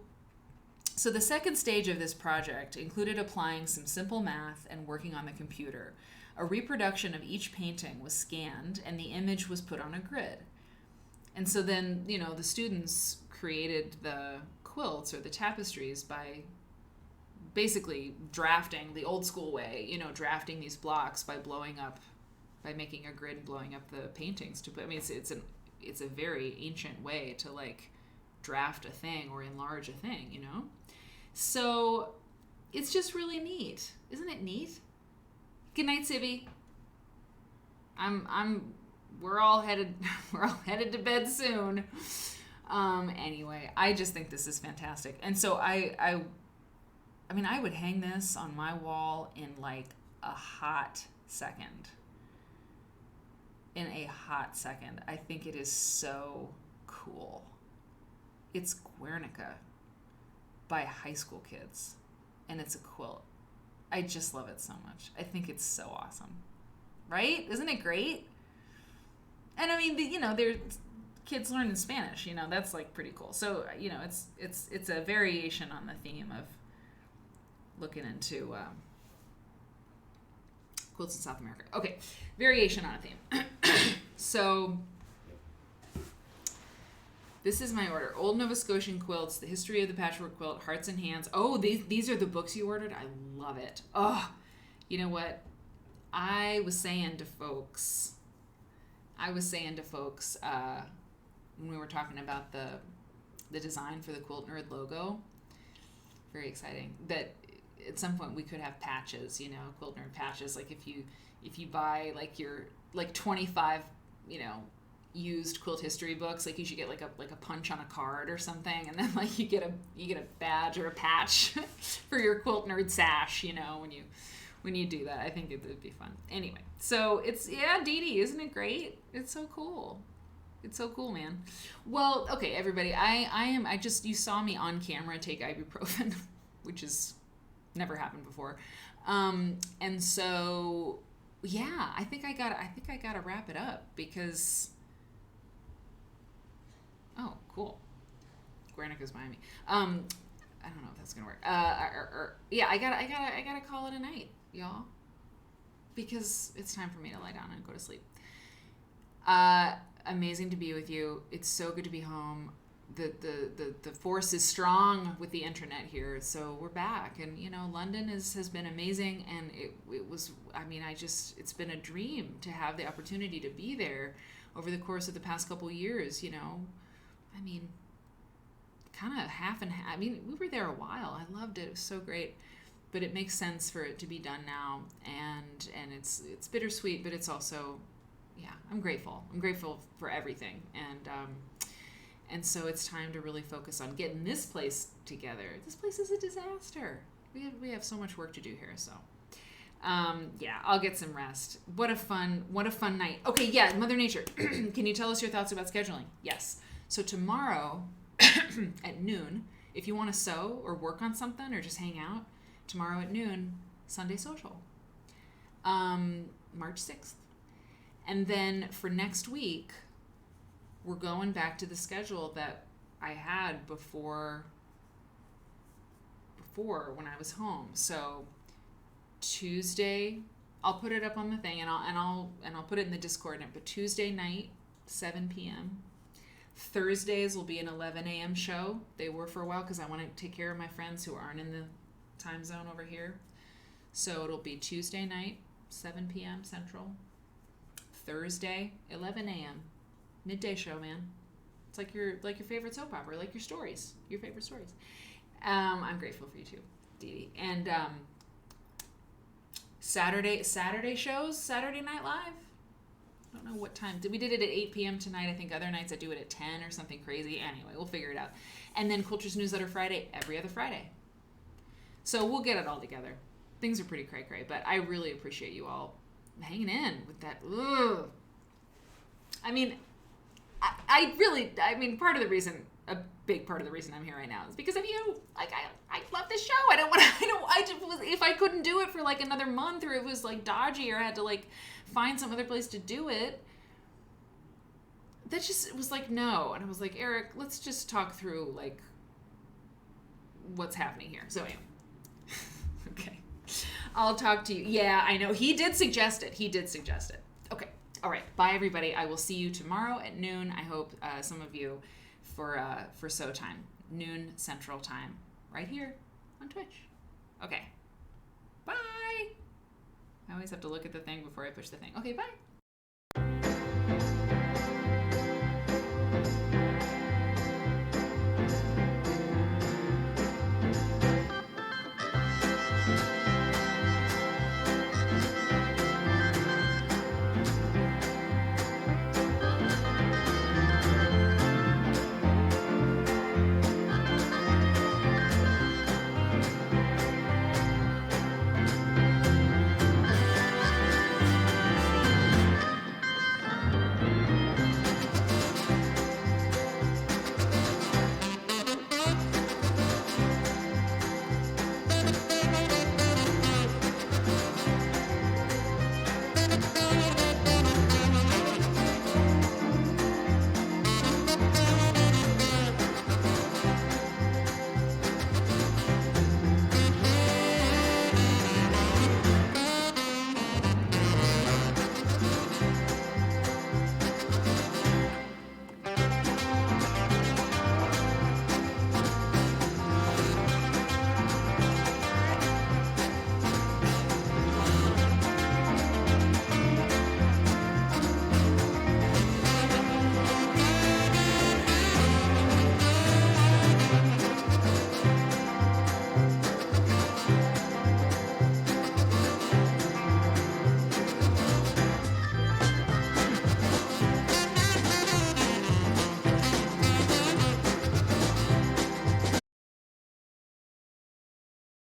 [SPEAKER 1] the second stage of this project included applying some simple math and working on the computer. A reproduction of each painting was scanned, and the image was put on a grid. And so then, the students created the quilts or the tapestries by basically drafting the old school way, drafting these blocks by making a grid and blowing up the paintings to put. I mean, it's a very ancient way to draft a thing or enlarge a thing, So it's just really neat, isn't it neat? Good night, Sibby. We're all headed to bed soon. Anyway, I just think this is fantastic, and so I would hang this on my wall in a hot second. In a hot second. I think it is so cool. It's Guernica by high school kids, and it's a quilt. I just love it so much. I think it's so awesome. Right? Isn't it great? And I mean, there's kids learning Spanish, that's pretty cool. So, it's a variation on the theme of looking into quilts in South America. Okay, variation on a theme. So this is my order. Old Nova Scotian Quilts, The History of the Patchwork Quilt, Hearts and Hands. Oh, these are the books you ordered? I love it. Oh, you know what? I was saying to folks when we were talking about the design for the Quilt Nerd logo, very exciting, that at some point we could have patches, Quilt Nerd patches. If you buy your 25, used quilt history books, you should get a punch on a card or something, and then you get a badge or a patch for your Quilt Nerd sash, when you do that. I think it would be fun. Anyway, so Dee Dee, isn't it great? It's so cool. It's so cool, man. Well, okay, everybody, you saw me on camera take ibuprofen, which has never happened before. And so, yeah, I think I gotta wrap it up, because, oh, cool. Guernica's Miami. I don't know if that's gonna work. Yeah, I gotta call it a night, y'all, because it's time for me to lie down and go to sleep. Amazing to be with you. It's so good to be home. the force is strong with the internet here, so we're back. And London has been amazing, and it was, I mean, it's been a dream to have the opportunity to be there over the course of the past couple years. I mean, kind of half and half. I mean, we were there a while. I loved it. It was so great. But it makes sense for it to be done now, and it's bittersweet, but it's also, yeah, I'm grateful. I'm grateful for everything, and so it's time to really focus on getting this place together. This place is a disaster. We have so much work to do here, so yeah, I'll get some rest. What a fun night. Okay, yeah, Mother Nature. Can you tell us your thoughts about scheduling? Yes. So tomorrow at noon, if you want to sew or work on something or just hang out, tomorrow at noon, Sunday Social, March 6th. And then for next week, we're going back to the schedule that I had before when I was home. So Tuesday, I'll put it up on the thing, and I'll put it in the Discord. But Tuesday night, 7 p.m. Thursdays will be an 11 a.m. show. They were for a while because I want to take care of my friends who aren't in the time zone over here. So it'll be Tuesday night, 7 p.m. Central. Thursday, 11 a.m. Midday show, man. It's like your favorite soap opera, like your stories, your favorite stories. I'm grateful for you too, Dee Dee. And Saturday shows, Saturday Night Live. I don't know what time. We did it at 8 p.m. tonight. I think other nights I do it at 10 or something crazy. Anyway, we'll figure it out. And then Culture's Newsletter Friday, every other Friday. So we'll get it all together. Things are pretty cray-cray, but I really appreciate you all hanging in with that. Ugh. I mean, a big part of the reason I'm here right now is because of you. Like, I love this show. If I couldn't do it for like another month, or it was like dodgy, or I had to like find some other place to do it, it was like, no. And I was like, Eric, let's just talk through like what's happening here. So anyway. Okay. I'll talk to you. Yeah, I know. He did suggest it. Okay. All right. Bye, everybody. I will see you tomorrow at noon. I hope some of you for sew time. Noon Central Time. Right here on Twitch. Okay. Bye. I always have to look at the thing before I push the thing. Okay, bye.